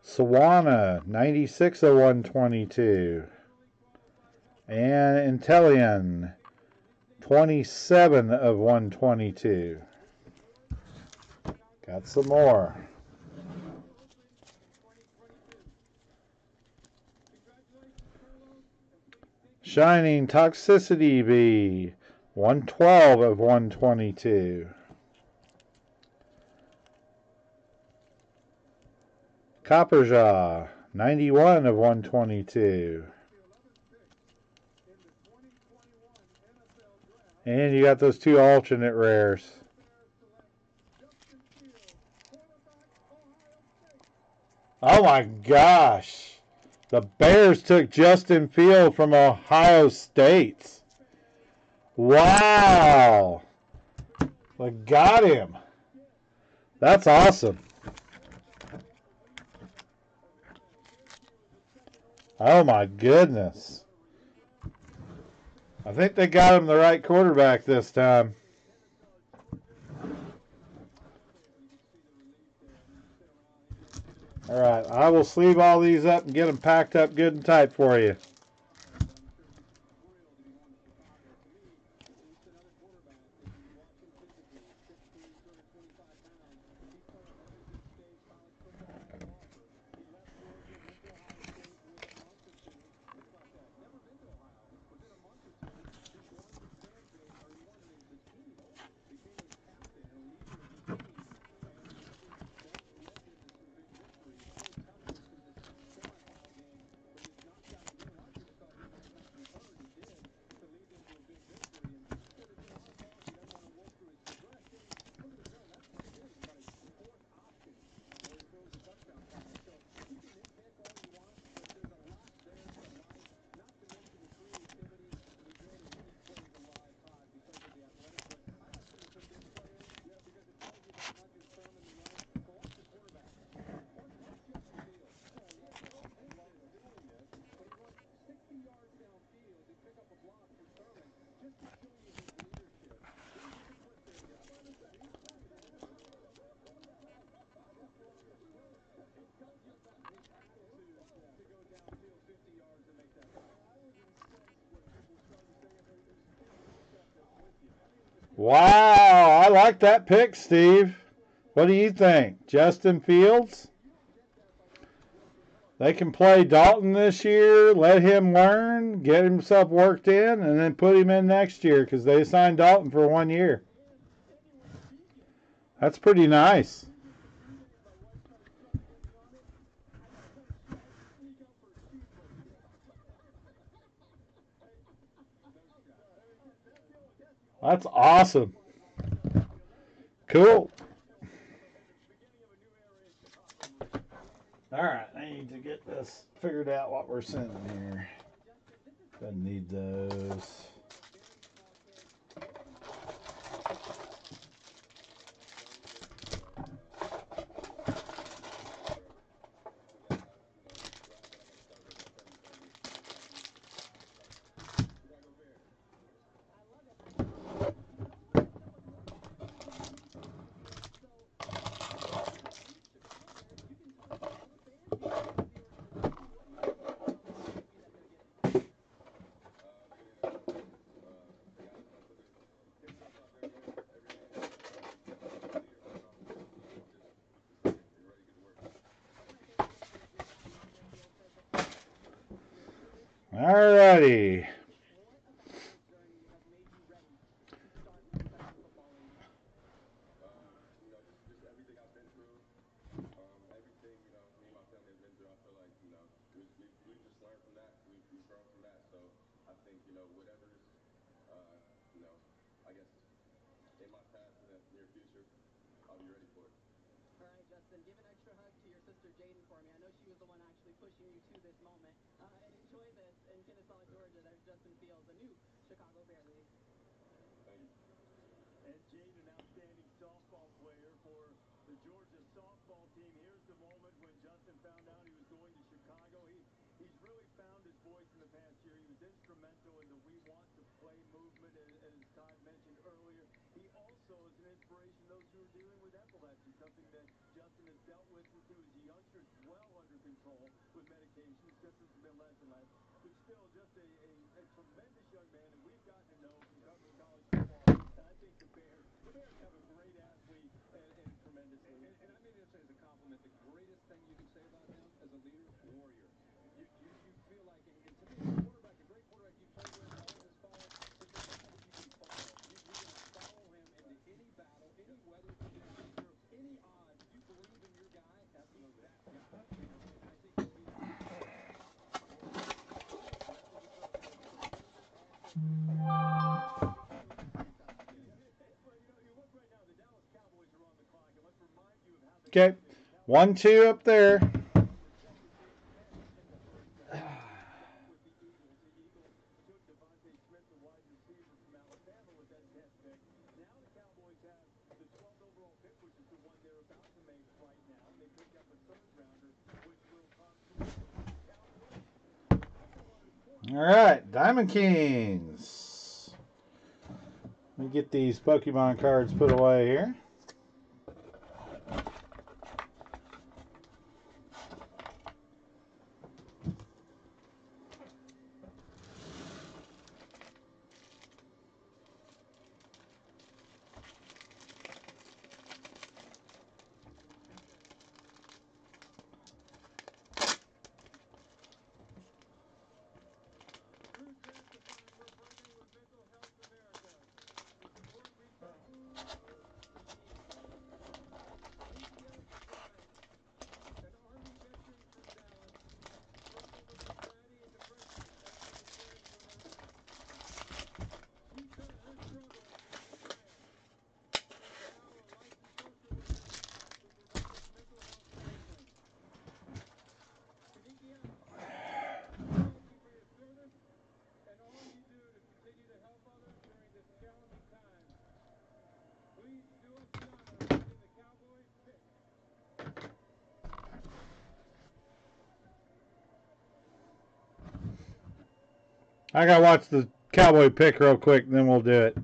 Sawana, 96 of 122. And Intellion, 27 of 122. Got some more. Shining Toxicity B, 112 of 122. Copperjaw, 91 of 122. And you got those two alternate rares. Oh my gosh. The Bears took Justin Field from Ohio State. Wow. They got him. That's awesome. Oh my goodness. I think they got him the right quarterback this time. All right, I will sleeve all these up and get them packed up good and tight for you. Wow, I like that pick, Steve. What do you think? Justin Fields? They can play Dalton this year, let him learn, get himself worked in, and then put him in next year because they signed Dalton for 1 year. That's pretty nice. That's awesome. Cool. All right, I need to get this figured out what we're sending here. Doesn't need those. Alrighty. What about your journey has made you ready to start professional football in you? Just everything I've been through, everything, me and my family have been through, I feel like, we've just learned from that. We've grown from that. So I think, whatever's, I guess, in my past in the near future, I'll be ready for it. All right, Justin, give an extra hug to your sister Jaden for me. I know she was the one actually pushing you to this moment. And enjoy this in Kennesaw, Georgia. There's Justin Fields, the new Chicago Bear lead. Thank you. And Jade, an outstanding softball player for the Georgia softball team. Here's the moment when Justin found out he was going to Chicago. He's really found his voice in the past year. He was instrumental in the We Want to Play movement, as Todd mentioned earlier. He also is an inspiration to those who are dealing with epilepsy, something that Justin has dealt with since he was a youngster, well under control with medications. Symptoms have been less and less, but still just a tremendous young man that we've gotten to know from covering college football. And I think the Bears have a great athlete and a tremendous leader. And I mean this as a compliment. The greatest thing you can say about him as a leader, warrior. You feel like, and to me, as a quarterback, a great quarterback you played with all this fall, is the guy that you can follow. You're going to follow him into any battle, any weather conditions, any odds. You believe in your guy, he's that guy. And I think if he's Okay. 1-2 up there. All right, Diamond Kings. Let me get these Pokemon cards put away here. I gotta watch the Cowboy pick real quick, and then we'll do it.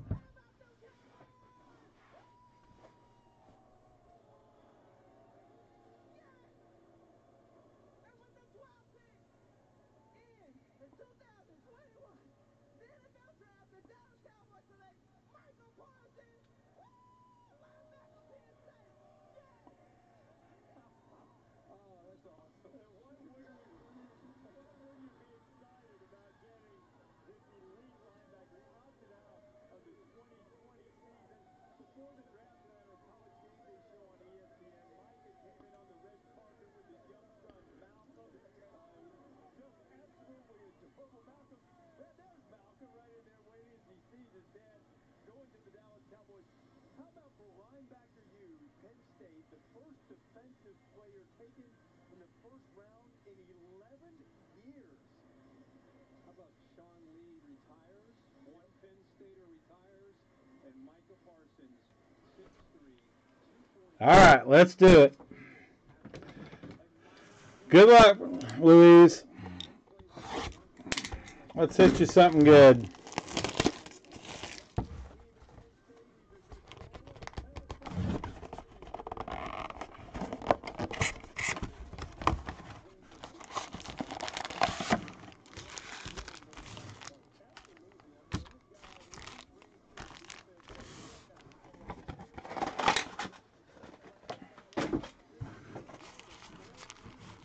All right, let's do it. Good luck, Louise. Let's hit you something good.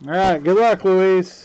All right, good luck, Louise.